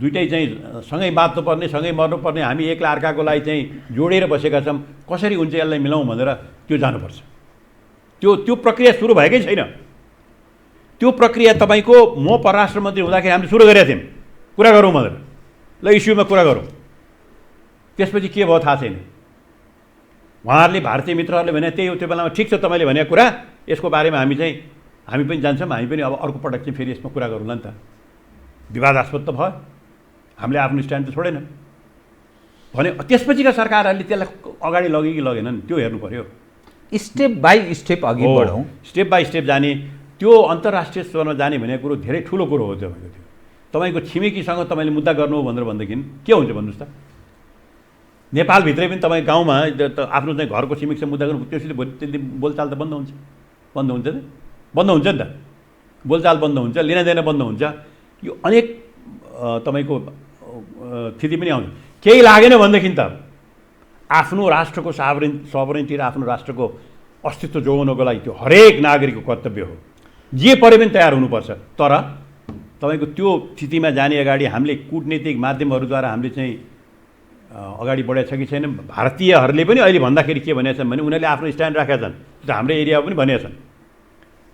दुइटै चाहिँ सँगै बाँच्नुपर्ने, सँगै मर्नुपर्ने, हामी एक्ला अर्काको लागि चाहिँ जोडेर बसेका छौँ, कसरी हुन्छ यसलाई मिलाउँ भनेर त्यो जानुपर्छ। त्यो प्रक्रिया सुरु भएकै छैन। त्यो प्रक्रिया तपाईँको म परराष्ट्र मन्त्री हुँदाखेरि हामीले सुरु गरेका थियौँ, कुरा गरौँ भनेर, ल इस्युमा कुरा गरौँ। त्यसपछि के भयो थाहा छैन। उहाँहरूले, भारतीय मित्रहरूले भने त्यही हो, त्यो बेलामा ठिक छ तपाईँले भनेको कुरा, यसको बारेमा हामी पनि जान्छौँ, हामी पनि अब अर्को पटक चाहिँ फेरि यसमा कुरा गरौँला नि त। विवादास्पद त भयो, हामीले आफ्नो स्ट्यान्ड त छोडेन भने त्यसपछिका सरकारहरूले त्यसलाई अगाडि लगे कि लगेनन् त्यो हेर्नु पऱ्यो। स्टेप बाई स्टेप अघि बढौँ, स्टेप बाई स्टेप जाने, त्यो अन्तर्राष्ट्रिय स्तरमा जाने भनेको कुरो धेरै ठुलो कुरो हो। तपाईँको छिमेकीसँग तपाईँले मुद्दा गर्नु हो भनेर भनेदेखि के हुन्छ भन्नुहोस् त? नेपालभित्रै पनि तपाईँ गाउँमा आफ्नो चाहिँ घरको छिमेकीसँग मुद्दा गर्नु, त्यसले भोलि बोलचाल त बन्द हुन्छ नि त, बोलचाल बन्द हुन्छ, लेनादेन बन्द हुन्छ। यो अनेक तपाईँको स्थिति पनि आउँछ। केही लागेन भनेदेखि त आफ्नो राष्ट्रको सभरेन्टी र आफ्नो राष्ट्रको अस्तित्व जोगाउनको लागि त्यो हरेक नागरिकको कर्तव्य हो। जे परे पनि तयार हुनुपर्छ, तर तपाईँको त्यो स्थितिमा जाने अगाडि हामीले कूटनीतिक माध्यमहरूद्वारा हामीले चाहिँ अगाडि बढेको छ कि छैन। भारतीयहरूले पनि अहिले भन्दाखेरि के भनेका छन् भने उनीहरूले आफ्नो स्ट्यान्ड राखेका छन्, त्यो हाम्रो एरियामा पनि भनेका छन्।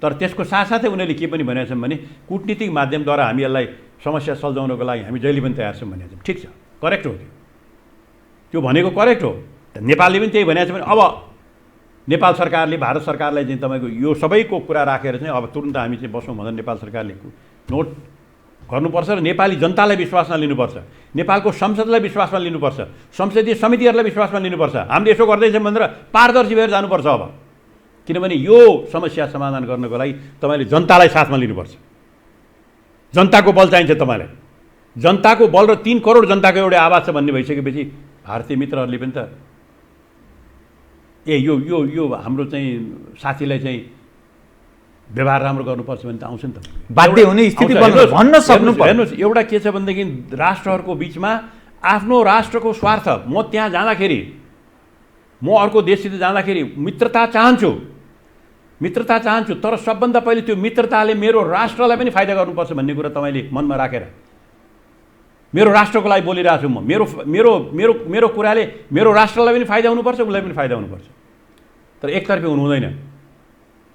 तर त्यसको साथसाथै उनीहरूले के पनि भनेका छन् भने कूटनीतिक माध्यमद्वारा हामी यसलाई समस्या सल्झाउनको लागि हामी जहिले पनि तयार छौँ भनेका छन्। ठिक छ, करेक्ट हो, त्यो भनेको करेक्ट हो। नेपालले पनि त्यही भनेको छ भने अब नेपाल सरकारले भारत सरकारलाई चाहिँ तपाईँको यो सबैको कुरा राखेर चाहिँ अब तुरुन्त हामी चाहिँ बसौँ भनेर नेपाल सरकारले नोट गर्नुपर्छ र नेपाली जनतालाई विश्वासमा लिनुपर्छ, नेपालको संसदलाई विश्वासमा लिनुपर्छ, संसदीय समितिहरूलाई विश्वासमा लिनुपर्छ। हामीले यसो गर्दैछौँ भनेर पारदर्शी भएर जानुपर्छ अब, किनभने यो समस्या समाधान गर्नको लागि तपाईँले जनतालाई साथमा लिनुपर्छ। जनताको बल चाहिन्छ तपाईँलाई, जनताको बल र 3 करोड जनताको एउटा आवाज छ भन्ने भइसकेपछि भारतीय मित्रहरूले पनि त यो यो यो हाम्रो चाहिँ साथीलाई चाहिँ व्यवहार राम्रो गर्नुपर्छ भने त आउँछ नि त, बाध्य हुने स्थिति भन्न सक्नु पर्छ। हेर्नुहोस्, एउटा के छ भनेदेखि राष्ट्रहरूको बिचमा आफ्नो राष्ट्रको स्वार्थ, म त्यहाँ जाँदाखेरि म अर्को देशसित जाँदाखेरि मित्रता चाहन्छु, तर सबभन्दा पहिले त्यो मित्रताले मेरो राष्ट्रलाई पनि फाइदा गर्नुपर्छ भन्ने कुरा तपाईँले मनमा राखेर मेरो राष्ट्रको लागि बोलिरहेको छु म। मेरो मेरो मेरो मेरो कुराले मेरो राष्ट्रलाई पनि फाइदा हुनुपर्छ, उसलाई पनि फाइदा हुनुपर्छ, तर एकतर्फी हुनु हुँदैन।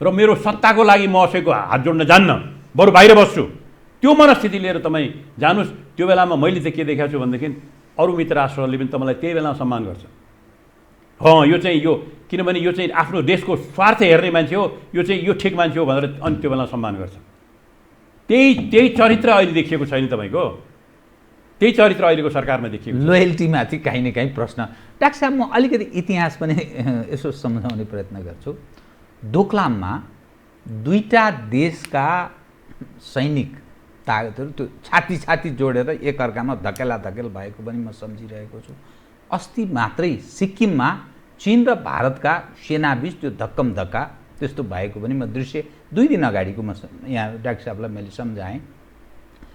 र मेरो सत्ताको लागि म कसैको हात जोड्न जान्न, बरु बाहिर बस्छु, त्यो मनस्थिति लिएर तपाईँ जानुहोस्। त्यो बेलामा मैले चाहिँ के देखाएको छु भनेदेखि अरू मित्र राष्ट्रहरूले पनि तपाईँलाई त्यही बेलामा सम्मान गर्छ। यो चाहिँ यो किनभने यो चाहिँ आफ्नो देशको स्वार्थ हेर्ने मान्छे हो, यो चाहिँ यो ठिक मान्छे हो भनेर अनि त्यो बेला सम्मान गर्छ। त्यही चरित्र अहिले देखिएको छैन तपाईँको, त्यही चरित्र अहिलेको सरकारमा देखिएको। लोयल्टीमाथि काहीँ न काहीँ प्रश्न। डाक्टर साहब, म अलिकति इतिहास पनि यसो सम्झाउने प्रयत्न गर्छु। डोकलाममा 2टा देशका सैनिक ताकतहरू त्यो छाती जोडेर एकअर्कामा धकेल भएको पनि म सम्झिरहेको छु। अस्ति मात्रै सिक्किममा चीन र भारतका सेनाबीच त्यो धक्कम धक्का त्यस्तो भएको पनि म दृश्य 2 दिन अगाडिको म यहाँ डाक्टर साहबलाई मैले सम्झाएँ।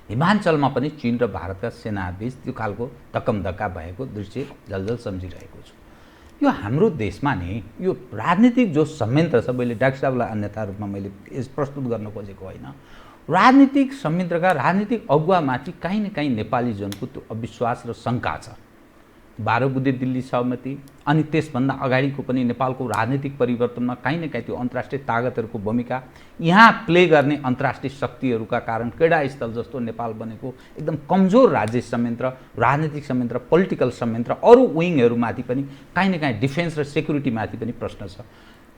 हिमाञ्चलमा पनि चीन र भारतका सेनाबीच त्यो खालको धक्कम धक्का भएको दृश्य जलजल सम्झिरहेको छु। यो हाम्रो देशमा नि यो राजनीतिक जो संयन्त्र छ, मैले डाक्टर साहबलाई अन्यथा रूपमा मैले प्रस्तुत गर्न खोजेको होइन, राजनीतिक संयन्त्रका राजनीतिक अगुवामाथि काहीँ न काहीँ नेपाली जनको त्यो अविश्वास र शङ्का छ। 12 बुँदे दिल्ली सहमति अनि त्यसभन्दा अगाडिको पनि नेपालको राजनीतिक परिवर्तनमा काहीँ न काहीँ त्यो अन्तर्राष्ट्रिय ताकतहरूको भूमिका, यहाँ प्ले गर्ने अन्तर्राष्ट्रिय शक्तिहरूका कारण क्रीडास्थल जस्तो नेपाल बनेको एकदम कमजोर राज्य संयन्त्र, राजनीतिक संयन्त्र, पोलिटिकल संयन्त्र, अरू विङहरूमाथि पनि काहीँ न काहीँ डिफेन्स र सेक्युरिटीमाथि पनि प्रश्न छ।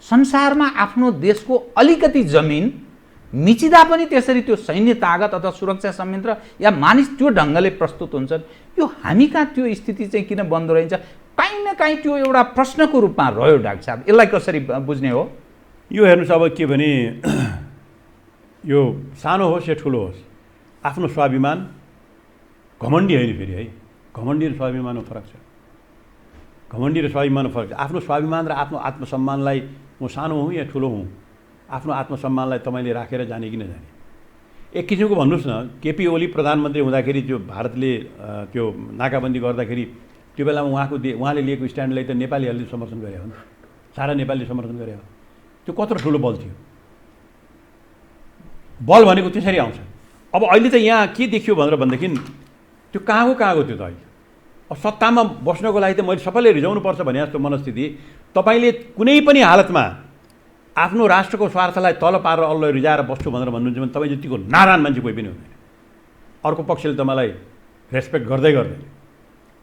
संसारमा आफ्नो देशको अलिकति जमिन मिचिँदा पनि त्यसरी त्यो सैन्य ताकत अथवा सुरक्षा संयन्त्र या मानिस त्यो ढङ्गले प्रस्तुत हुन्छन्। यो हामी कहाँ त्यो स्थिति चाहिँ किन बन्दो रहन्छ? काहीँ न काहीँ त्यो एउटा प्रश्नको रूपमा रह्यो। डाक्टर साहब, यसलाई कसरी बुझ्ने हो? यो हेर्नुहोस्, अब के भने यो सानो होस् या ठुलो होस्, आफ्नो स्वाभिमान घमण्डी होइन फेरि है, घमण्डी र स्वाभिमानमा फरक छ। घमण्डी र स्वाभिमानमा फरक छ। आफ्नो स्वाभिमान र आफ्नो आत्मसम्मानलाई म सानो हुँ या ठुलो हुँ, आफ्नो आत्मसम्मानलाई तपाईँले राखेर जाने कि नजाने। एक किसिमको भन्नुहोस् न, केपी ओली प्रधानमन्त्री हुँदाखेरि त्यो भारतले त्यो नाकाबन्दी गर्दाखेरि त्यो बेलामा उहाँले लिएको स्ट्यान्डलाई त नेपालीहरूले समर्थन गरे हो नि, सारा नेपालीले समर्थन गरे हो। त्यो कत्रो ठुलो बल थियो। बल भनेको त्यसरी आउँछ। अब अहिले त यहाँ के देखियो भनेदेखि त्यो कहाँको थियो त अहिले। अब सत्तामा बस्नको लागि त मैले सबैले रिजाउनुपर्छ भने जस्तो मनस्थिति, तपाईँले कुनै पनि हालतमा आफ्नो राष्ट्रको स्वार्थलाई तल पारेर अल्लो रिजाएर बस्छु भनेर भन्नुहुन्छ भने तपाईँ जतिको नारायण मान्छे कोही पनि हुँदैन। अर्को पक्षले तपाईँलाई रेस्पेक्ट गर्दै गर्दैन,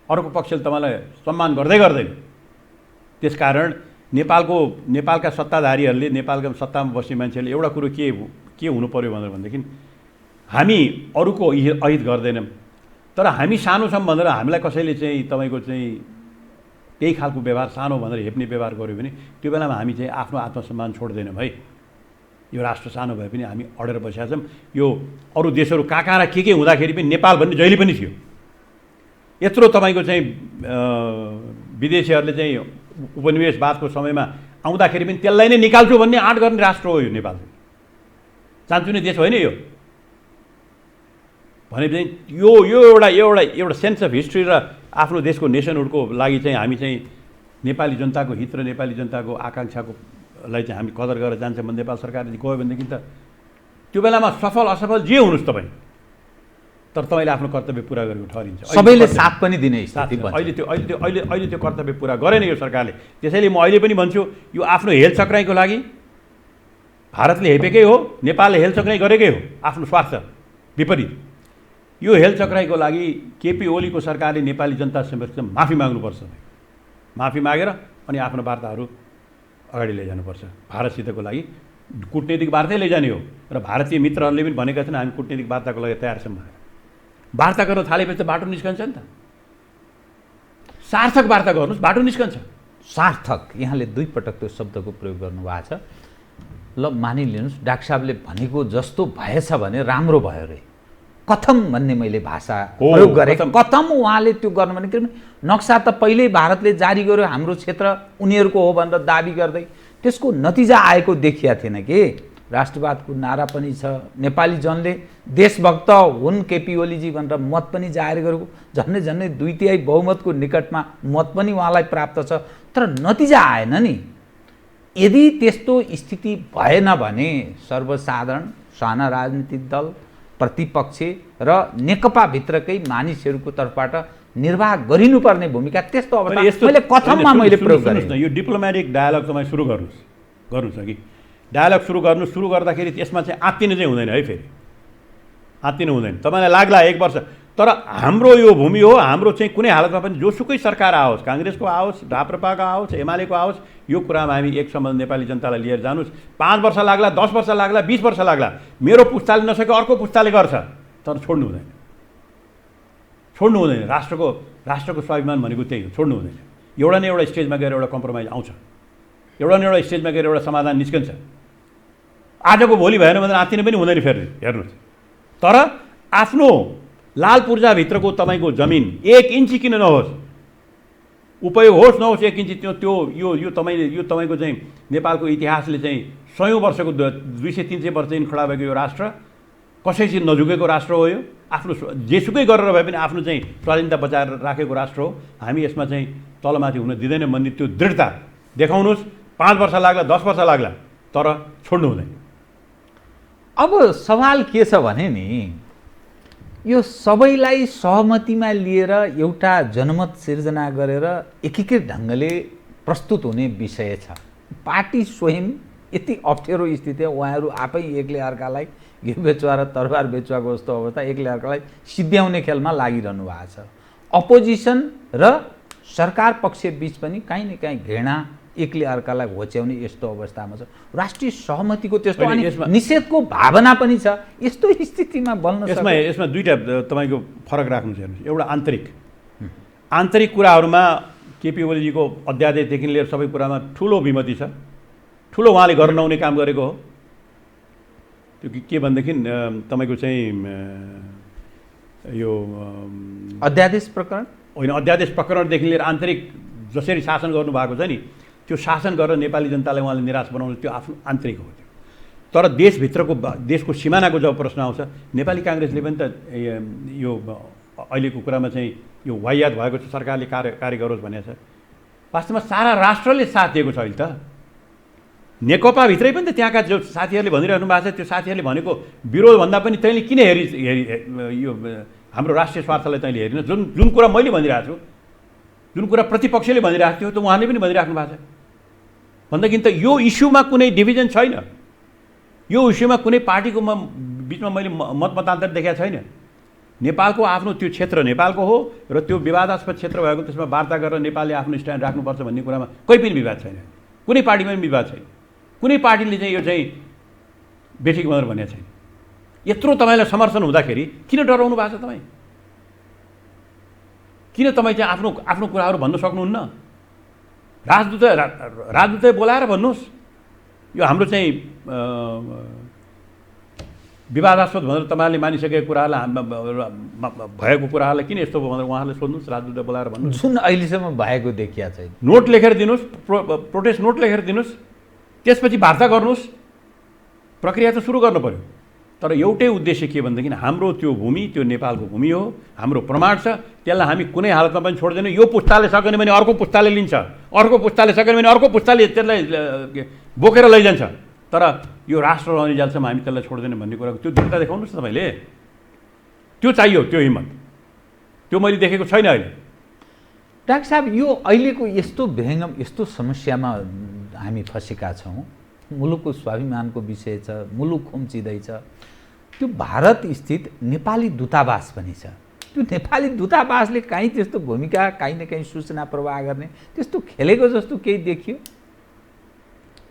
अर्को पक्षले तपाईँलाई सम्मान गर्दै गर्दैन। त्यसकारण नेपालका सत्ताधारीहरूले, नेपालका सत्तामा बस्ने मान्छेहरूले एउटा कुरो के हुनु पर्यो भनेदेखि हामी अरूको अहित गर्दैनौँ, तर हामी सानो छौँ भनेर हामीलाई कसैले चाहिँ तपाईँको चाहिँ त्यही खालको व्यवहार सानो भनेर हेप्ने व्यवहार गर्यो भने त्यो बेलामा हामी चाहिँ आफ्नो आत्मसम्मान छोड्दैनौँ है। यो राष्ट्र सानो भए पनि हामी अडेर बसेका छौँ। यो अरू देशहरू कहाँ र के हुँदाखेरि पनि नेपाल भन्ने जहिले पनि थियो। यत्रो तपाईँको चाहिँ विदेशीहरूले चाहिँ उपनिवेशवादको समयमा आउँदाखेरि पनि त्यसलाई नै निकाल्छु भन्ने आँट गर्ने राष्ट्र हो यो नेपाल। चान्चुने देश होइन यो भनेपछि यो एउटा सेन्स अफ हिस्ट्री र आफ्नो देशको नेसनहुडको लागि चाहिँ हामी चाहिँ नेपाली जनताको हित र नेपाली जनताको आकाङ्क्षालाई चाहिँ हामी कदर गरेर जान्छौँ भने नेपाल सरकारले गयो भनेदेखि त त्यो बेलामा सफल असफल जे हुनुहोस् तपाईँ तर तपाईँले आफ्नो कर्तव्य पुरा गरेको ठहरिन्छ। सबैले साथ पनि दिने स्थिति बन्छ। अहिले त्यो कर्तव्य पुरा गरेन यो सरकारले। त्यसैले म अहिले पनि भन्छु, यो आफ्नो हेलचक्राइको लागि भारतले हेपेकै हो, नेपालले हेलचक्राइ गरेकै हो आफ्नो स्वार्थ विपरीत। यो हेलचक्राइको लागि केपी ओलीको सरकारले नेपाली जनता समक्ष माफी माग्नुपर्छ। माफी मागेर अनि आफ्नो वार्ताहरू अगाडि लैजानुपर्छ। भारतसितको लागि कूटनीतिक वार्तै लैजाने हो र भारतीय मित्रहरूले पनि भनेका छन् हामी कूटनीतिक वार्ताको लागि तयार छौँ। वार्ता गर्न थालेपछि त बाटो निस्कन्छ नि त। सार्थक वार्ता गर्नुहोस्, बाटो निस्कन्छ। सार्थक, यहाँले 2 पटक त्यो शब्दको प्रयोग गर्नुभएको छ। ल मानिलिनुहोस् डाक्टर साहबले भनेको जस्तो भएछ भने राम्रो भयो रे। कथम भन्ने मैले भाषा प्रयोग गरेँ। कथम उहाँले त्यो गर्नु भने किनभने नक्सा त पहिल्यै भारतले जारी गर्यो, हाम्रो क्षेत्र उनीहरूको हो भनेर दाबी गर्दै त्यसको नतिजा आएको देखिया थिएन कि। राष्ट्रवादको नारा पनि छ, नेपाली जनले देशभक्त हुन् केपी ओलीजी भनेर मत पनि जाहेर गरेको, झन्डै झन्डै 2/3 बहुमतको निकटमा मत पनि उहाँलाई प्राप्त छ, तर नतिजा आएन नि। यदि त्यस्तो स्थिति भएन भने सर्वसाधारण साना राजनीतिक दल, प्रतिपक्ष र नेकपाभित्रकै मानिसहरूको तर्फबाट निर्वाह गरिनुपर्ने भूमिका त्यस्तो अवस्था मैले कथममा मैले प्रयोग गरेँ। यो डिप्लोमेटिक डायलग तपाईँ सुरु गर्नुहोस् कि डायलग सुरु गर्दाखेरि त्यसमा चाहिँ आत्तिनु चाहिँ हुँदैन है। फेरि आत्तिनु हुँदैन। तपाईँलाई लाग्ला 1 वर्ष, तर हाम्रो यो भूमि हो, हाम्रो चाहिँ कुनै हालतमा पनि जोसुकै सरकार आओस्, काङ्ग्रेसको आओस्, राप्रपाको आओस्, एमालेको आओस्, यो कुरामा हामी एक सम्बन्ध नेपाली जनतालाई लिएर जानुहोस्। 5 वर्ष लाग्ला, 10 वर्ष लाग्ला, 20 वर्ष लाग्ला, मेरो पुस्ताले नसके अर्को पुस्ताले गर्छ, तर छोड्नु हुँदैन। राष्ट्रको स्वाभिमान भनेको त्यही हो, छोड्नु हुँदैन। एउटा न एउटा स्टेजमा गएर एउटा कम्प्रोमाइज आउँछ, एउटा न एउटा स्टेजमा गएर एउटा समाधान निस्कन्छ। आजको भोलि भएन भने आत्तिनु पनि हुँदैन। फेरि हेर्नुहोस्, तर आफ्नो लाल पूर्जाभित्रको तपाईँको जमिन 1 इन्ची किन नहोस्, उपयोग होस् नहोस् 1 इन्ची, यो तपाईँको चाहिँ नेपालको इतिहासले चाहिँ 100औं वर्षको 200-300 वर्षदेखि खडा भएको यो राष्ट्र कसैसित नझुकेको राष्ट्र हो। यो आफ्नो जेसुकै गरेर भए पनि आफ्नो चाहिँ स्वाधीनता बचाएर राखेको राष्ट्र हो। हामी यसमा चाहिँ तलमाथि हुन दिँदैन भन्ने त्यो दृढता देखाउनुहोस्। 5 वर्ष लाग्ला, 10 वर्ष लाग्ला, तर छोड्नु हुँदैन। अब सवाल के छ भने नि, यो सबैलाई सहमतिमा लिएर एउटा जनमत सिर्जना गरेर एकीकृत ढङ्गले प्रस्तुत हुने विषय छ। पार्टी स्वयं यति अप्ठ्यारो स्थिति, उहाँहरू आफै एकले अर्कालाई घिउ बेचुवा र तरबार बेचुवाको जस्तो अवस्था, एकले अर्कालाई सिद्ध्याउने खेलमा लागिरहनु भएको छ। अपोजिसन र सरकार पक्ष बीच पनि काहीँ न काहीँ घृणा, एकले अर्कालाई होच्याउने यस्तो अवस्थामा छ। राष्ट्रिय सहमतिको त्यस्तो अनि निषेधको भावना पनि छ। यस्तो स्थितिमा बल्न यसमा 2टा तपाईँको फरक राख्नु छ। हेर्नुहोस्, एउटा आन्तरिक कुराहरूमा केपी ओलीजीको अध्यादेशदेखि लिएर सबै कुरामा ठुलो विमति छ, ठुलो उहाँले गर्न नहुने काम गरेको हो। त्यो के भनेदेखि तपाईँको चाहिँ यो अध्यादेश प्रकरण होइन, अध्यादेश प्रकरणदेखि लिएर आन्तरिक जसरी शासन गर्नुभएको छ नि, त्यो शासन गरेर नेपाली जनतालाई उहाँले निराश बनाउनु, त्यो आफ्नो आन्तरिक हो। तर देशको सिमानाको जब प्रश्न आउँछ, नेपाली काङ्ग्रेसले पनि त यो अहिलेको कुरामा चाहिँ यो वाहियात भएको छ, सरकारले कार्य गरोस् भनेको छ। वास्तवमा सारा राष्ट्रले साथ दिएको छ। अहिले त नेकपाभित्रै पनि त त्यहाँका जो साथीहरूले भनिरहनु भएको छ, त्यो साथीहरूले भनेको विरोधभन्दा पनि तैँले किन यो हाम्रो राष्ट्रिय स्वार्थलाई तैँले हेरिन। जुन कुरा मैले भनिरहेको छु, जुन कुरा प्रतिपक्षले भनिरहेको थियो, त उहाँले पनि भनिराख्नु भएको छ। भन्दाखेरि त यो इस्युमा कुनै डिभिजन छैन, यो इस्युमा कुनै पार्टीको बिचमा मैले मतमतान्तर देखाएको छैन। नेपालको आफ्नो त्यो क्षेत्र नेपालको हो र त्यो विवादास्पद क्षेत्र भएको त्यसमा वार्ता गरेर नेपालले आफ्नो स्ट्यान्ड राख्नुपर्छ भन्ने कुरामा कोही पनि विवाद छैन, कुनै पार्टीमा पनि विवाद छैन। कुनै पार्टीले चाहिँ यो चाहिँ बेठिक भनेर भनेको छैन। यत्रो तपाईँलाई समर्थन हुँदाखेरि किन डराउनु भएको छ? किन तपाईँ चाहिँ आफ्नो कुराहरू भन्न सक्नुहुन्न? राजदूतै बोलाएर भन्नुहोस्, यो हाम्रो चाहिँ विवादास्पद भनेर तपाईँले मानिसकेको कुराहरूलाई भएको कुराहरूलाई किन यस्तो भयो भनेर उहाँहरूले सोध्नुहोस्, राजदूतलाई बोलाएर भन्नुहोस्। जुन अहिलेसम्म भएको देखिया छैन, नोट लेखेर दिनुहोस्, प्रोटेस्ट नोट लेखेर दिनुहोस्, त्यसपछि वार्ता गर्नुहोस्। प्रक्रिया त सुरु गर्नु पर्यो। तर एउटै उद्देश्य के भनेदेखि हाम्रो त्यो भूमि, त्यो नेपालको भूमि हो, हाम्रो प्रमाण छ, त्यसलाई हामी कुनै हालतमा पनि छोड्दैनौँ। यो पुस्ताले सकेन भने अर्को पुस्ताले लिन्छ, अर्को पुस्ताले सकेन भने अर्को पुस्ताले त्यसलाई बोकेर लैजान्छ। तर यो राष्ट्र रहने जालसम्म हामी त्यसलाई छोड्दैनौँ भन्ने कुराको त्यो दृढता देखाउनुहोस् न तपाईँले। त्यो चाहियो, त्यो हिम्मत, त्यो मैले देखेको छैन अहिले। डाक्टर साहब, यो अहिलेको यस्तो विहङ्गम यस्तो समस्यामा हामी फँसेका छौँ। मुलुकको स्वाभिमानको विषय छ, मुलुक खुम्चिँदैछ। त्यो भारत स्थित नेपाली दूतावास पनि छ। त्यो नेपाली दूतावासले काहीँ त्यस्तो भूमिका, काहीँ न काहीँ सूचना प्रवाह गर्ने त्यस्तो खेलेको जस्तो केही देखियो?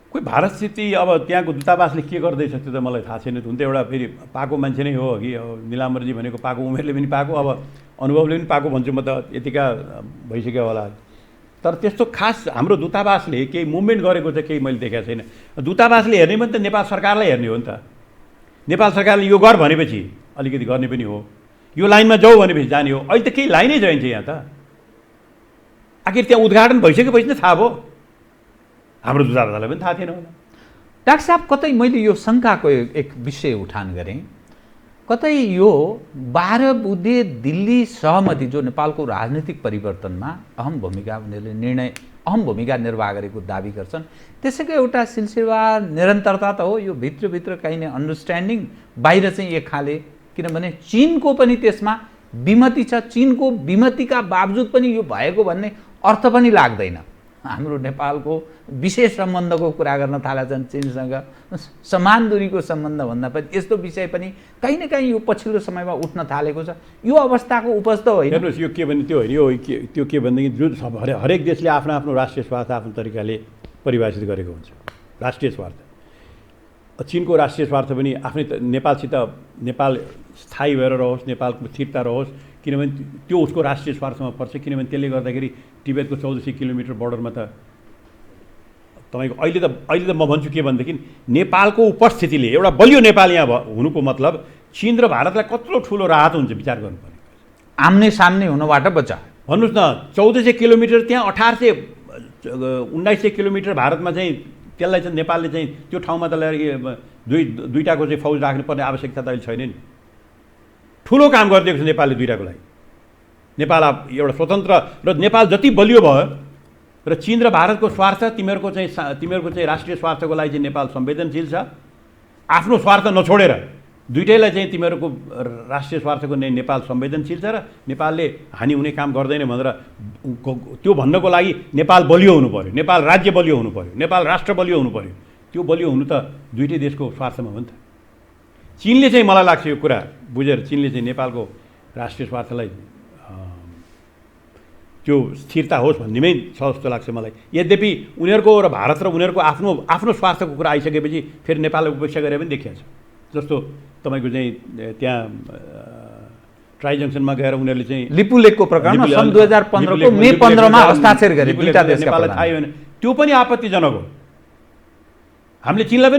कोही भारत स्थिति अब त्यहाँको दूतावासले के गर्दैछ त्यो त मलाई थाहा छैन। हुन त एउटा फेरि पाएको मान्छे नै हो कि अब निलाम्बरजी भनेको पाएको, उमेरले पनि पाएको, अब अनुभवले पनि पाएको भन्छु म त, यतिका भइसक्यो होला। तर त्यस्तो खास हाम्रो दूतावासले केही मुभमेन्ट गरेको चाहिँ केही मैले देखेको छैन। दूतावासले हेर्ने पनि त नेपाल सरकारलाई हेर्ने हो नि त। नेपाल सरकारले यो गर भनेपछि अलिकति गर्ने पनि हो, यो लाइनमा जाऊ भनेपछि जाने हो। अहिले त केही लाइनै चाहिन्छ यहाँ त। आखिर त्यहाँ उद्घाटन भइसकेपछि नै थाहा भयो, हाम्रो दूतावासलाई पनि थाहा थिएन होला। डाक्टर साहब, कतै मैले यो शङ्काको एक विषय उठान गरेँ। कतै यो 12 बुँदे दिल्ली सहमति जो नेपालको राजनीतिक परिवर्तनमा अहम भूमिका निर्वाह गरेको दाबी गर्छन्, त्यसैको एउटा सिलसिलेवार निरन्तरता त हो। यो भित्रभित्र काहीँ न अन्डरस्ट्यान्डिङ, बाहिर चाहिँ एक खाले, किनभने चीनको पनि त्यसमा विमति छ। चीनको विमतिका बावजुद पनि यो भएको भन्ने अर्थ पनि लाग्दैन। हाम्रो नेपालको विशेष सम्बन्धको कुरा गर्न थालेछन् चीनसँग, समान दूरीको सम्बन्ध भन्दा पनि यस्तो विषय पनि कहीँ न कहीँ यो पछिल्लो समयमा उठ्न थालेको छ। यो अवस्थाको उपज त होइन। हेर्नुहोस्, यो के भने त्यो होइन, यो त्यो के भनेदेखि जुन हरेक देशले आफ्नो आफ्नो राष्ट्रिय स्वार्थ आफ्नो तरिकाले परिभाषित गरेको हुन्छ। राष्ट्रिय स्वार्थ, चीनको राष्ट्रिय स्वार्थ पनि आफ्नै नेपालसित, नेपाल स्थायी भएर रहोस्, नेपालको स्थिरता रहोस्, किनभने त्यो उसको राष्ट्रिय स्वार्थमा पर्छ। किनभने त्यसले गर्दाखेरि तिब्बतको 1400 किलोमिटर बोर्डरमा त तपाईँको अहिले त म भन्छु के भनेदेखि नेपालको उपस्थितिले एउटा बलियो नेपाल यहाँ हुनुको मतलब चीन र भारतलाई कत्रो ठुलो राहत हुन्छ विचार गर्नु पर्यो। आम्ने सामने हुनबाट बचा भन्नुहोस् न, 1400 किलोमिटर त्यहाँ 1900 किलोमिटर भारतमा चाहिँ त्यसलाई चाहिँ नेपालले चाहिँ त्यो ठाउँमा त दुईटाको चाहिँ फौज राख्नुपर्ने आवश्यकता त अहिले छैन नि। ठुलो काम गरिदिएको छ नेपालले दुईटाको लागि। नेपाल एउटा स्वतन्त्र र नेपाल जति बलियो भयो र चीन र भारतको स्वार्थ, तिमीहरूको चाहिँ राष्ट्रिय स्वार्थको लागि चाहिँ नेपाल संवेदनशील छ। आफ्नो स्वार्थ नछोडेर दुईटैलाई चाहिँ तिमीहरूको राष्ट्रिय स्वार्थको नेपाल संवेदनशील छ र नेपालले हानि हुने काम गर्दैन भनेर त्यो भन्नको लागि नेपाल बलियो हुनु पर्यो, नेपाल राज्य बलियो हुनु पर्यो, नेपाल राष्ट्र बलियो हुनु पर्यो। त्यो बलियो हुनु त दुईटै देशको स्वार्थमा हो नि त। चीनले चाहिँ मलाई लाग्छ यो कुरा बुझेर चीनले चाहिँ नेपालको राष्ट्रिय स्वार्थलाई त्यो स्थिरता होस् भन्नेमै छ जस्तो लाग्छ मलाई। यद्यपि उनीहरूको र भारत र उनीहरूको आफ्नो स्वार्थको कुरा आइसकेपछि फेरि नेपाललाई उपेक्षा गरे पनि देखिएको छ। जस्तो तपाईँको चाहिँ त्यहाँ ट्राई जङ्सनमा गएर उनीहरूले चाहिँ लिपु लेकको प्रकरणमा सन् 2015 को मे 15 मा हस्ताक्षर गरे दुईटा देशका नेपाललाई थाहै होइन। त्यो पनि आपत्तिजनक हो। हामीले चीनलाई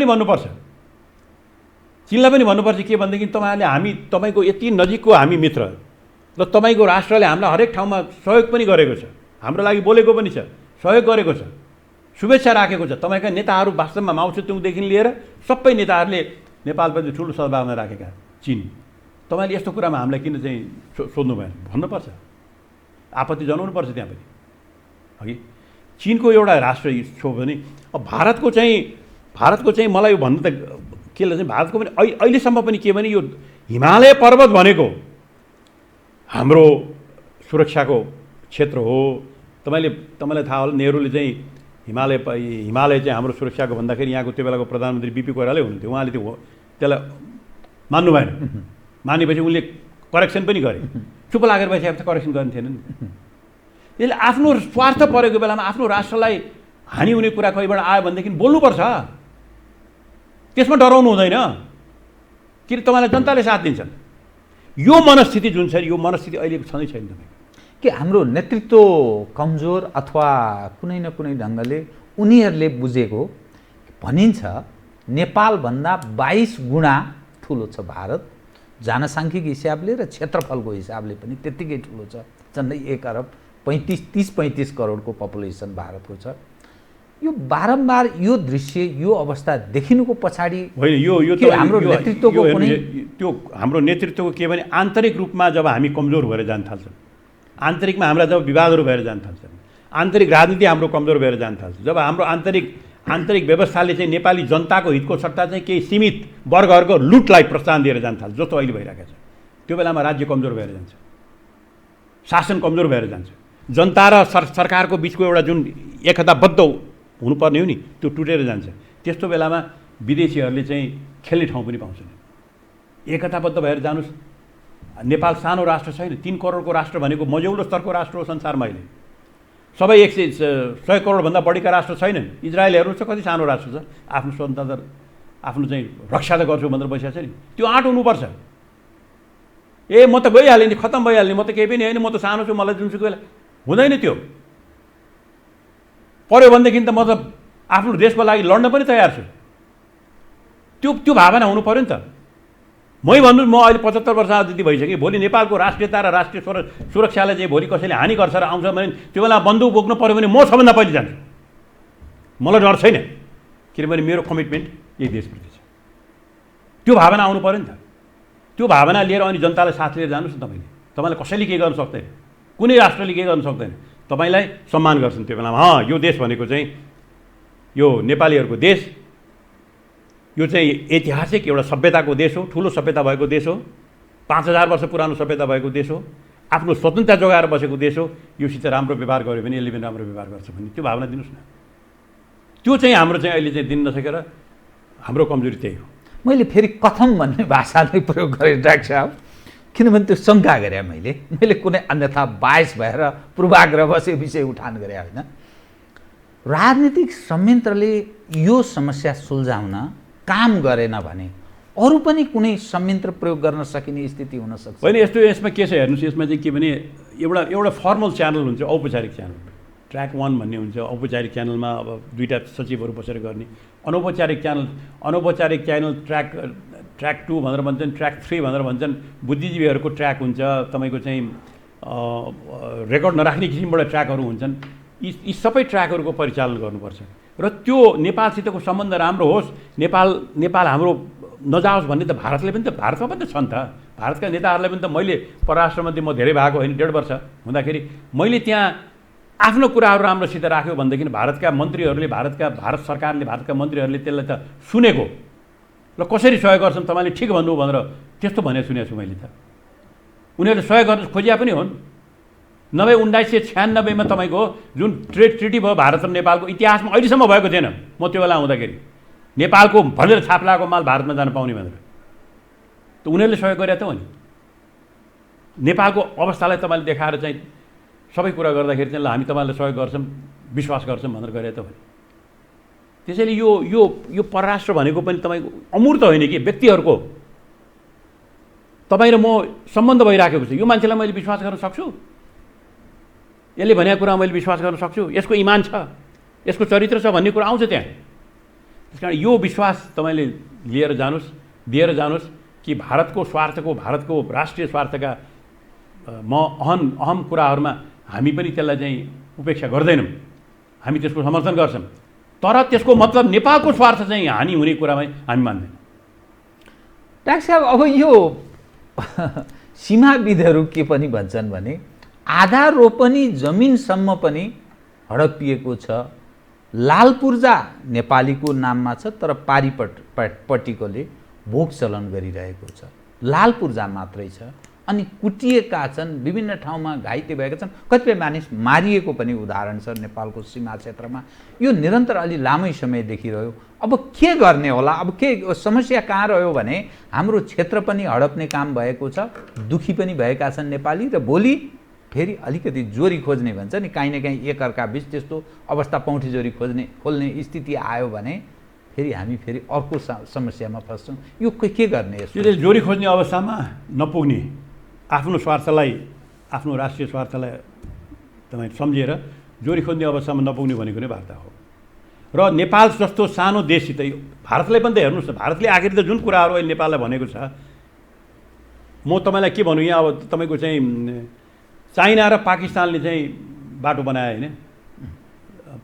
पनि भन्नुपर्छ के भनेदेखि तपाईँको यति नजिकको हामी मित्र र तपाईँको राष्ट्रले हामीलाई हरेक ठाउँमा सहयोग पनि गरेको छ, हाम्रो लागि बोलेको पनि छ, सहयोग गरेको छ, शुभेच्छा राखेको छ। तपाईँका नेताहरू वास्तवमा माओ त्से-तुङदेखि लिएर सबै नेताहरूले नेपालप्रति ठुलो सद्भावना राखेका चीन। तपाईँले यस्तो कुरामा हामीलाई किन चाहिँ सोध्नु भएन भन्नुपर्छ, आपत्ति जनाउनुपर्छ त्यहाँ पनि अघि। चीनको एउटा राष्ट्र छो भने अब भारतको चाहिँ मलाई यो भन्नु त के लाग्छ, भारतको पनि अहिलेसम्म पनि के भने यो हिमालय पर्वत भनेको हाम्रो सुरक्षाको क्षेत्र हो। तपाईँलाई थाहा होला, नेहरूले चाहिँ हिमालय चाहिँ हाम्रो सुरक्षाको भन्दाखेरि यहाँको त्यो बेलाको प्रधानमन्त्री बीपी कोइरालै हुनुहुन्थ्यो। उहाँले त्यसलाई मान्नु भएन, मानेपछि उनले करेक्सन पनि गरे। चुप लागेर बसेपछि करेक्सन गर्नु थिएन नि। यसले आफ्नो स्वार्थ परेको बेलामा आफ्नो राष्ट्रलाई हानि हुने कुरा कहीँबाट आयो भनेदेखि बोल्नुपर्छ, त्यसमा डराउनु हुँदैन। किन तपाईँलाई जनताले साथ दिन्छन्। यो मनस्थिति जुन छ, यो मनस्थिति अहिले छँदै छैन। तपाईँ कि हाम्रो नेतृत्व कमजोर अथवा कुनै न कुनै ढङ्गले उनीहरूले बुझेको भनिन्छ नेपालभन्दा 22 गुणा ठुलो छ भारत, जनसाङ्ख्यिक हिसाबले र क्षेत्रफलको हिसाबले पनि त्यत्तिकै ठुलो छ। झन्डै 1 अरब 30-35 करोडको पपुलेसन भारतको छ। यो बारम्बार यो दृश्य, यो अवस्था देखिनुको पछाडि होइन, यो त हाम्रो नेतृत्वको कुनै त्यो हाम्रो नेतृत्वको के भने आन्तरिक रूपमा जब हामी कमजोर भएर जान थाल्छौँ, आन्तरिकमा हाम्रा जब विवादहरू भएर जान थाल्छन्, आन्तरिक राजनीति हाम्रो कमजोर भएर जान थाल्छ, जब हाम्रो आन्तरिक व्यवस्थाले चाहिँ नेपाली जनताको हितको सट्टा चाहिँ केही सीमित वर्गहरूको लुटलाई प्रोत्साहन दिएर जान थाल्छ, जस्तो अहिले भइरहेको छ। त्यो बेलामा राज्य कमजोर भएर जान्छ, शासन कमजोर भएर जान्छ, जनता र सरकारको बिचको एउटा जुन एकताबद्ध हुनुपर्ने हो नि त्यो टुटेर जान्छ। त्यस्तो बेलामा विदेशीहरूले चाहिँ खेल्ने ठाउँ पनि पाउँछन्। एकताबद्ध भएर जानुस्। नेपाल सानो राष्ट्र छैन, 3 करोडको राष्ट्र भनेको मझौलो स्तरको राष्ट्र हो संसारमा अहिले। सबै 100 करोडभन्दा बढीका राष्ट्र छैनन्। इजरायल हेर्नुहोस् त कति सानो राष्ट्र छ, आफ्नो स्वतन्त्रता आफ्नो चाहिँ रक्षा त गर्छु भनेर बसिरहेको छ नि। त्यो आँट हुनुपर्छ। म त गइहालेँ नि, खत्तम भइहाल्ने, म त केही पनि होइन, म त सानो छु, मलाई जुनसुकै बेला हुँदैन। त्यो पर्यो भनेदेखि त म त आफ्नो देशको लागि लड्न पनि तयार छु। त्यो भावना हुनु पऱ्यो नि त। मै भन्नु, म अहिले 75 वर्ष जति भइसकेँ। भोलि नेपालको राष्ट्रियता र राष्ट्रिय सुरक्षालाई चाहिँ भोलि कसैले हानि गर्छ र आउँछ भने त्यो बेला बन्दुक बोक्नु पऱ्यो भने म सबभन्दा पहिले जान्छु। मलाई डर छैन, किनभने मेरो कमिटमेन्ट यही देशप्रति छ। त्यो भावना आउनु पऱ्यो नि त। त्यो भावना लिएर अनि जनतालाई साथ लिएर जानुहोस् न। तपाईँलाई कसैले केही गर्न सक्दैन, कुनै राष्ट्रले केही गर्न सक्दैन। तपाईँलाई सम्मान गर्छन् त्यो बेलामा। यो देश भनेको चाहिँ यो नेपालीहरूको देश, यो चाहिँ ऐतिहासिक एउटा सभ्यताको देश हो, ठुलो सभ्यता भएको देश हो, 5000 वर्ष पुरानो सभ्यता भएको देश हो, आफ्नो स्वतन्त्रता जोगाएर बसेको देश हो। योसित राम्रो व्यवहार गर्यो भने यसले पनि राम्रो व्यवहार गर्छ भन्ने त्यो भावना दिनुहोस् न। त्यो चाहिँ हाम्रो चाहिँ अहिले चाहिँ दिन नसकेर हाम्रो कमजोरी त्यही हो। मैले फेरि कथम भन्ने भाषा नै प्रयोग गरेँ डाक्टर साहब, किनभने त्यो शङ्का गरेँ मैले कुनै अन्यथा बायस भएर पूर्वाग्रहवश विषय उठान गरेँ होइन। राजनीतिक संयन्त्रले यो समस्या सुल्झाउन काम गरेन भने अरू पनि कुनै संयन्त्र प्रयोग गर्न सकिने स्थिति हुन सक्छ होइन। यसमा के छ हेर्नुहोस्, यसमा चाहिँ के भने एउटा फर्मल च्यानल हुन्छ, औपचारिक च्यानल। ट्र्याक 1 भन्ने हुन्छ। औपचारिक च्यानलमा अब 2टा सचिवहरू बसेर गर्ने। अनौपचारिक च्यानल ट्र्याक 2 भनेर भन्छन्, ट्र्याक 3 भनेर भन्छन्। बुद्धिजीवीहरूको ट्र्याक हुन्छ, तपाईँको चाहिँ रेकर्ड नराख्ने किसिमबाट ट्र्याकहरू हुन्छन्। यी सबै ट्र्याकहरूको परिचालन गर्नुपर्छ र त्यो नेपालसितको सम्बन्ध राम्रो होस्, नेपाल हाम्रो नजाओस् भन्ने त भारतले पनि त, भारतमा पनि त छ नि त। भारतका नेताहरूलाई पनि त मैले परराष्ट्र मन्त्री म धेरै भएको होइन, 1.5 वर्ष हुँदाखेरि मैले त्यहाँ आफ्नो कुराहरू राम्रोसित राख्यो भनेदेखि भारतका मन्त्रीहरूले, भारत सरकारले, भारतका मन्त्रीहरूले त्यसलाई त सुनेको ल कसरी सहयोग गर्छन् तपाईँले ठिक भन्नु भनेर त्यस्तो भने सुनेको छु मैले त। उनीहरूले सहयोग गर्न खोजिया पनि हुन्। नभए 1996 मा तपाईँको जुन ट्रेड ट्रिटी भयो भारत र नेपालको, इतिहासमा अहिलेसम्म भएको थिएन। म त्यो बेला हुँदाखेरि नेपालको भनेर छाप लगाएको माल भारतमा जान पाउने भनेर त उनीहरूले सहयोग गरे त हो नि। नेपालको अवस्थालाई तपाईँले देखाएर चाहिँ सबै कुरा गर्दाखेरि चाहिँ ल हामी तपाईँलाई सहयोग गर्छौँ, विश्वास गर्छौँ भनेर गरे त हो नि। त्यसैले यो परराष्ट्र भनेको पनि तपाईँको अमूर्त होइन कि व्यक्तिहरूको तपाईँ र म सम्बन्ध भइराखेको छ। यो मान्छेलाई मैले विश्वास गर्न सक्छु, यसले भनेको कुरा मैले विश्वास गर्न सक्छु, यसको इमान छ, यसको चरित्र छ भन्ने कुरा आउँछ त्यहाँ। त्यसकारण यो विश्वास तपाईँले लिएर जानुहोस्, दिएर जानुहोस् कि भारतको स्वार्थको, भारतको राष्ट्रिय स्वार्थका अहम कुराहरूमा हामी पनि त्यसलाई चाहिँ उपेक्षा गर्दैनौँ, हामी त्यसको समर्थन गर्छौँ। तर त्यसको मतलब नेपालको स्वार्थ चाहिँ हानि हुने कुरामा हामी मान्दैनौँ। डाक्टर साहब, अब यो सीमाविदहरू के पनि भन्छन् भने आधा रोपनी जमिनसम्म पनि हडपिएको छ। लाल पूर्जा नेपालीको नाममा छ, तर पारिपट्टिकोले भोग चलन गरिरहेको छ। लाल पूर्जा मात्रै छ, अनि कुटिएका छन्, विभिन्न ठाउँमा घाइते भएका छन्, कतिपय मानिस मारिएको पनि उदाहरण छ नेपालको सीमा क्षेत्रमा। यो निरन्तर अलि लामै समय देखिरह्यो। अब के गर्ने होला? अब के समस्या कहाँ रह्यो भने हाम्रो क्षेत्र पनि हडप्ने काम भएको छ, दुखी पनि भएका छन् नेपाली, र भोलि फेरि अलिकति जोरी खोज्ने भन्छ नि, काहीँ न काहीँ एकअर्का बिच त्यस्तो अवस्था पौठी जोरी खोल्ने स्थिति आयो भने फेरि हामी फेरि अर्को समस्यामा फस्छौँ। यो के गर्ने? यसले जोरी खोज्ने अवस्थामा नपुग्ने, आफ्नो स्वार्थलाई, आफ्नो राष्ट्रिय स्वार्थलाई तपाईँ सम्झेर जोरी खोज्ने अवस्थामा नपुग्ने भनेको नै वार्ता हो। र नेपाल जस्तो सानो देशसित भारतलाई पनि त हेर्नुहोस् न, भारतले आखिर त जुन कुराहरू अहिले नेपाललाई भनेको छ, म तपाईँलाई के भनौँ, यहाँ अब तपाईँको चाहिँ चाइना र पाकिस्तानले चाहिँ बाटो बनायो होइन,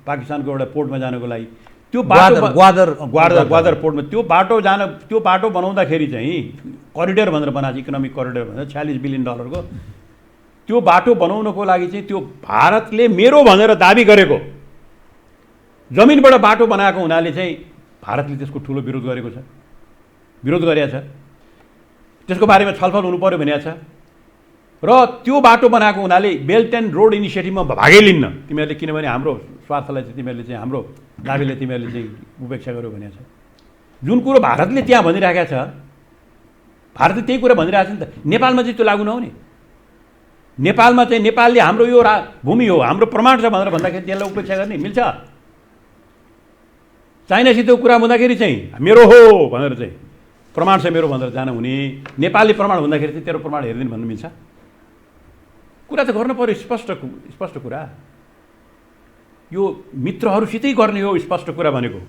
पाकिस्तानको एउटा पोर्टमा जानको लागि। त्यो बाटो ग्वादर पोर्टमा त्यो बाटो बनाउँदाखेरि चाहिँ करिडोर भनेर बनाएको, इकोनोमिक करिडोर भनेर $46 बिलियन त्यो बाटो बनाउनको लागि चाहिँ त्यो भारतले मेरो भनेर दाबी गरेको जमिनबाट बाटो बनाएको हुनाले चाहिँ भारतले त्यसको ठुलो विरोध गरेको छ, विरोध गरेको छ। त्यसको बारेमा छलफल हुनु पर्यो भनेको छ। र त्यो बाटो बनाएको हुनाले बेल्ट एन्ड रोड इनिसिएटिभमा भागै लिन्न तिमीहरूले, किनभने हाम्रो स्वार्थलाई चाहिँ तिमीहरूले चाहिँ हाम्रो दाबीलाई तिमीहरूले चाहिँ उपेक्षा गर्यो भनेको छ। जुन कुरो भारतले त्यहाँ भनिरहेको छ, भारतले त्यही कुरा भनिरहेको छ नि त। नेपालमा चाहिँ त्यो लागु नहुने, नेपालमा चाहिँ नेपालले हाम्रो यो भूमि हो, हाम्रो प्रमाण छ भनेर भन्दाखेरि त्यसलाई उपेक्षा गर्ने मिल्छ? चाइनासित कुरा हुँदाखेरि चाहिँ मेरो हो भनेर चाहिँ प्रमाण छ मेरो भनेर जान हुने, नेपालले प्रमाण हुँदाखेरि चाहिँ तेरो प्रमाण हेरिदिनु भन्नु मिल्छ? कुरा त गर्नु पर्यो, स्पष्ट कुरा। यो मित्रहरूसितै गर्ने हो स्पष्ट कुरा भनेको,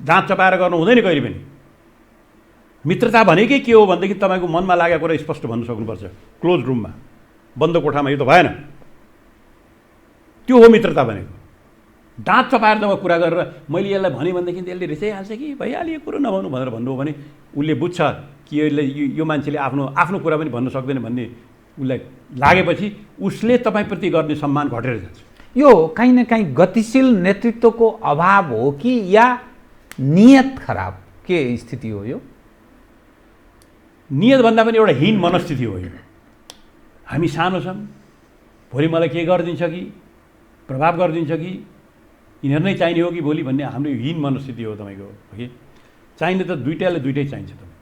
जाँच चपाएर गर्नु हुँदैन कहिले पनि। मित्रता भनेकै के हो भनेदेखि तपाईँको मनमा लागेको कुरा स्पष्ट भन्न सक्नुपर्छ, क्लोज रुममा, बन्द कोठामा। यो त भएन, त्यो हो मित्रता भनेको। दाँत चपाएर जब कुरा गरेर मैले यसलाई भने भनेदेखि त्यसले रिसाइहाल्छ कि भइहाल्यो कुरो नभन्नु भनेर भन्नु हो भने उसले बुझ्छ कि यो मान्छेले आफ्नो कुरा पनि भन्न सक्दैन भन्ने उसलाई लागेपछि उसले तपाईँप्रति गर्ने सम्मान घटेर जान्छ। यो काहीँ न काहीँ गतिशील नेतृत्वको अभाव हो कि या नियत खराब, के स्थिति हो यो? नियत भन्दा पनि एउटा हीन मनस्थिति हो यो। हामी सानो छौँ, भोलि मलाई के गरिदिन्छ कि, प्रभाव गरिदिन्छ कि, यिनीहरू नै चाहिने हो कि भोलि भन्ने हाम्रो हीन मनस्थिति हो तपाईँको कि। चाहिने त दुइटै चाहिन्छ। तपाईँ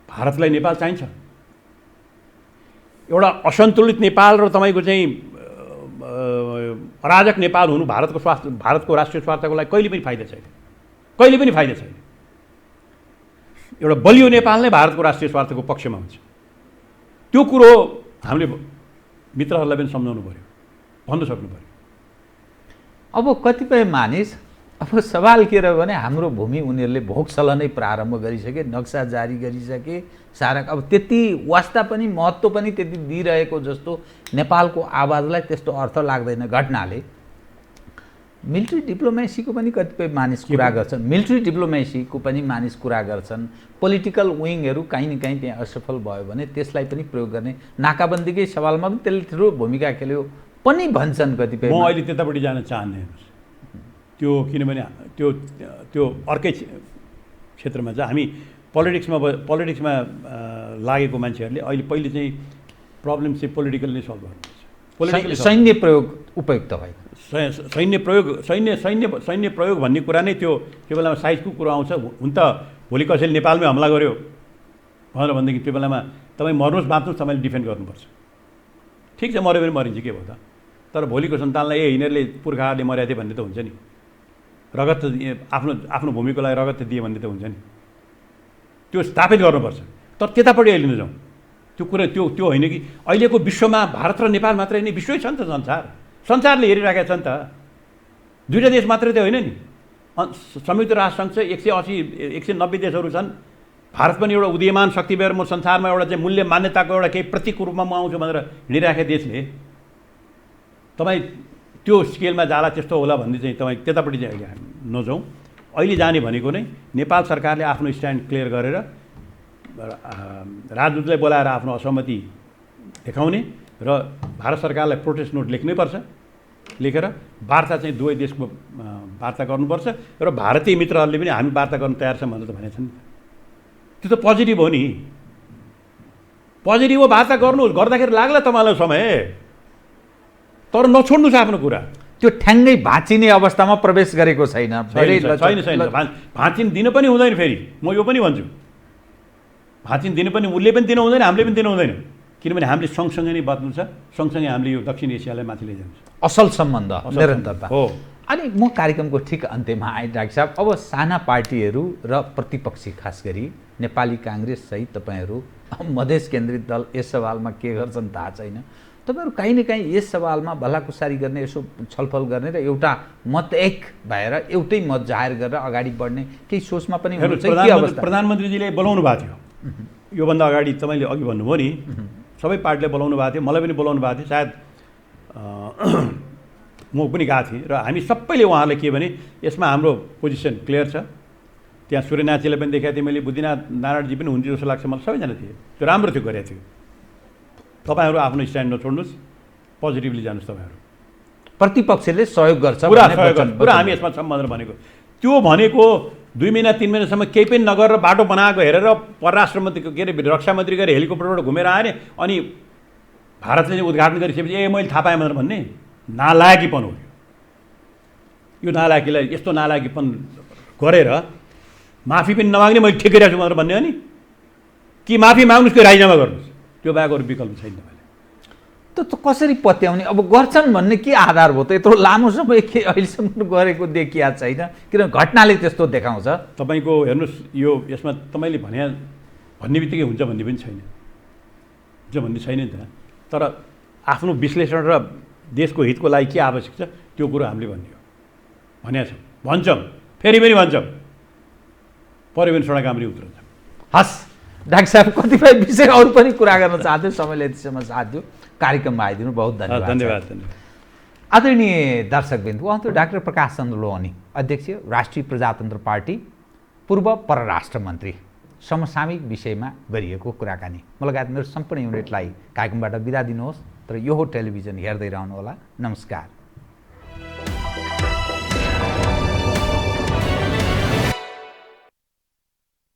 भारतलाई नेपाल चाहिन्छ, एउटा असन्तुलित नेपाल र तपाईँको चाहिँ अराजक नेपाल हुनु भारतको राष्ट्रिय स्वार्थको लागि कहिले पनि फाइदा छैन, कहिले पनि फाइदा छैन। एउटा बलियो नेपाल नै भारतको राष्ट्रिय स्वार्थको पक्षमा हुन्छ। त्यो कुरो हामीले मित्रहरूलाई पनि सम्झाउनु पर्यो, भन्न सक्नु पर्यो। अब कतिपय मानिस, अब सवाल के रह्यो भने हाम्रो भूमि उनीहरूले भोगसलनै प्रारम्भ गरिसके, नक्सा जारी गरिसके, सारा अब त्यति वास्ता पनि महत्त्व पनि त्यति दिइरहेको जस्तो नेपालको आवाजलाई त्यस्तो अर्थ लाग्दैन घटनाले। मिलिट्री डिप्लोमेसीको पनि कतिपय मानिस कुरा गर्छन्, मिलिट्री डिप्लोमेसीको पनि मानिस कुरा गर्छन्। पोलिटिकल विङहरू काहीँ न काहीँ त्यहाँ असफल भयो भने त्यसलाई पनि प्रयोग गर्ने, नाकाबन्दीकै सवालमा पनि त्यसले ठुलो भूमिका खेल्यो पनि भन्छन् कतिपय। म अहिले त्यतापट्टि जान चाहन्ने त्यो, किनभने त्यो अर्कै क्षेत्रमा छ। हामी पोलिटिक्समा लागेको मान्छेहरूले अहिले चाहिँ प्रब्लम चाहिँ पोलिटिकल नै सल्भ गर्नुपर्छ। सैन्य प्रयोग उपयुक्त होइन। सैन्य प्रयोग भन्ने कुरा नै त्यो बेलामा साइजको कुरो आउँछ। हुन त भोलि कसैले नेपालमै हमला गर्यो भनेर भनेदेखि त्यो बेलामा तपाईँ मर्नुहोस् बाँच्नुहोस् तपाईँले डिफेन्ड गर्नुपर्छ। ठिक छ, मऱ्यो भने मरिन्छ, के भयो त? तर भोलिको सन्तानलाई यिनीहरूले पुर्खाहरूले मर्या थिए भन्ने त हुन्छ नि, रगत त आफ्नो भूमिको लागि रगत त दिए भन्ने त हुन्छ नि। त्यो स्थापित गर्नुपर्छ। तर त्यतापट्टि अहिले नजाउँ। त्यो कुरा त्यो होइन कि अहिलेको विश्वमा भारत र नेपाल मात्रै नै, विश्वै छ नि त, संसारले हेरिरहेका छ नि त। दुईवटा देश मात्रै त होइन नि, संयुक्त राष्ट्रसङ्घ चाहिँ 180-190 देशहरू छन्। भारत पनि एउटा उदीयमान शक्ति भएर म संसारमा एउटा चाहिँ मूल्य मान्यताको एउटा केही प्रतीक रूपमा म आउँछु भनेर हिँडिरहेका देशले तपाईँ त्यो स्केलमा जाला त्यस्तो होला भन्ने चाहिँ तपाईँ त्यतापट्टि चाहिँ अहिले नजाउँ। अहिले जाने भनेको नै नेपाल सरकारले आफ्नो स्ट्यान्ड क्लियर गरेर राजदूतलाई बोलाएर आफ्नो असहमति देखाउने र भारत सरकारलाई प्रोटेस्ट नोट लेख्नैपर्छ, लेखेर वार्ता चाहिँ दुवै देशको वार्ता गर्नुपर्छ र भारतीय मित्रहरूले पनि हामी वार्ता गर्न तयार छौँ भनेर त भनेको छन्। त्यो त पोजिटिभ हो नि, पोजिटिभ हो। वार्ता गर्नुहोस्, गर्दाखेरि लाग्ला तपाईँलाई समय, तर नछोड्नुहोस् आफ्नो कुरा। त्यो ठ्याङ्गै भाँचिने अवस्थामा प्रवेश गरेको छैन। छैन, भाँचिन दिन पनि हुँदैन। फेरि म यो पनि भन्छु, भाँचिन दिन पनि उसले पनि दिनु हुँदैन, हामीले पनि दिनु हुँदैन। किनभने हामीले सँगसँगै नै बच्नु छ, सँगसँगै हामीले यो दक्षिण एसियालाई माथि लैजान्छ। असल सम्बन्ध, निरन्तरता हो। अनि म कार्यक्रमको ठिक अन्त्यमा आएँ डाक्टर साहब। अब साना पार्टीहरू र प्रतिपक्षी, खास गरी नेपाली काङ्ग्रेस सहित तपाईँहरू मधेस केन्द्रित दल यस सवालमा के गर्छन् थाहा छैन। तपाईँहरू काहीँ न काहीँ यस सवालमा भलाकुसारी गर्ने, यसो छलफल गर्ने र एउटा मत एक भएर एउटै मत जाहेर गरेर अगाडि बढ्ने केही सोचमा पनि हुनुहुन्छ कि? प्रधानमन्त्रीजीले बोलाउनु भएको थियो योभन्दा अगाडि, तपाईँले अघि भन्नुभयो नि, सबै पार्टीले बोलाउनु भएको थियो, मलाई पनि बोलाउनु भएको थियो। सायद म पनि गएको थिएँ र हामी सबैले उहाँहरूलाई के भने यसमा हाम्रो पोजिसन क्लियर छ। त्यहाँ सूर्यनाथजीलाई पनि देखाएको थिएँ मैले, बुद्धिनाथ नारायणजी पनि हुन्थ्यो जस्तो लाग्छ मलाई, सबैजना थिए। त्यो राम्रो थियो, गरेको थियो। तपाईँहरू आफ्नो स्ट्यान्ड नछोड्नुहोस्, पोजिटिभली जानुहोस्। तपाईँहरू प्रतिपक्षले सहयोग गर्छ, पुरा हामी यसमा छौँ भनेर भनेको। त्यो भनेको 2 महिना 3 महिनासम्म केही पनि नगरेर बाटो बनाएको हेरेर परराष्ट्र मन्त्रीको के अरे रक्षा मन्त्री गएर हेलिकप्टरबाट घुमेर आए अनि भारतले चाहिँ उद्घाटन गरिसकेपछि मैले थाहा पाएँ भनेर भन्ने नालायकीपन हो यो नालायकीलाई यस्तो नालायकीपन गरेर माफी पनि नमाग्ने मैले ठिक गरिरहेको छु भनेर भन्ने हो नि कि माफी माग्नुहोस् कि राजीनामा गर्नुहोस् त्यो बाहेक अरू विकल्प छैन तपाईँले त कसरी पत्याउने अब गर्छन् भन्ने के आधार भयो त यत्रो लामो समय के अहिलेसम्म गरेको देखिया छैन किन घटनाले त्यस्तो देखाउँछ तपाईँको हेर्नुहोस् यो यसमा तपाईँले भन्ने बित्तिकै हुन्छ भन्ने पनि छैन हुन्छ भन्ने छैन नि त तर आफ्नो विश्लेषण र देशको हितको लागि के आवश्यक छ त्यो कुरो हामीले भन्ने हो भनेको छौँ भन्छौँ फेरि पनि भन्छौँ पऱ्यो भने सडक कामरी उत्रन्छ हस् डाक्टर साहब कतिपय विषय अरू पनि कुरा गर्न चाहन्थ्यो समयले यतिसम्म साथ दियो कार्यक्रममा आइदिनु बहुत धन्यवाद धन्यवाद आदरणीय दर्शकबिन्दु उहाँ डाक्टर प्रकाश चन्द्र लोहनी अध्यक्ष राष्ट्रिय प्रजातन्त्र पार्टी पूर्व परराष्ट्र मन्त्री समसामयिक विषयमा गरिएको कुराकानी लगायत मेरो सम्पूर्ण युनिटलाई कार्यक्रमबाट बिदा दिनुहोस् तर यो टेलिभिजन हेर्दै रहनुहोला नमस्कार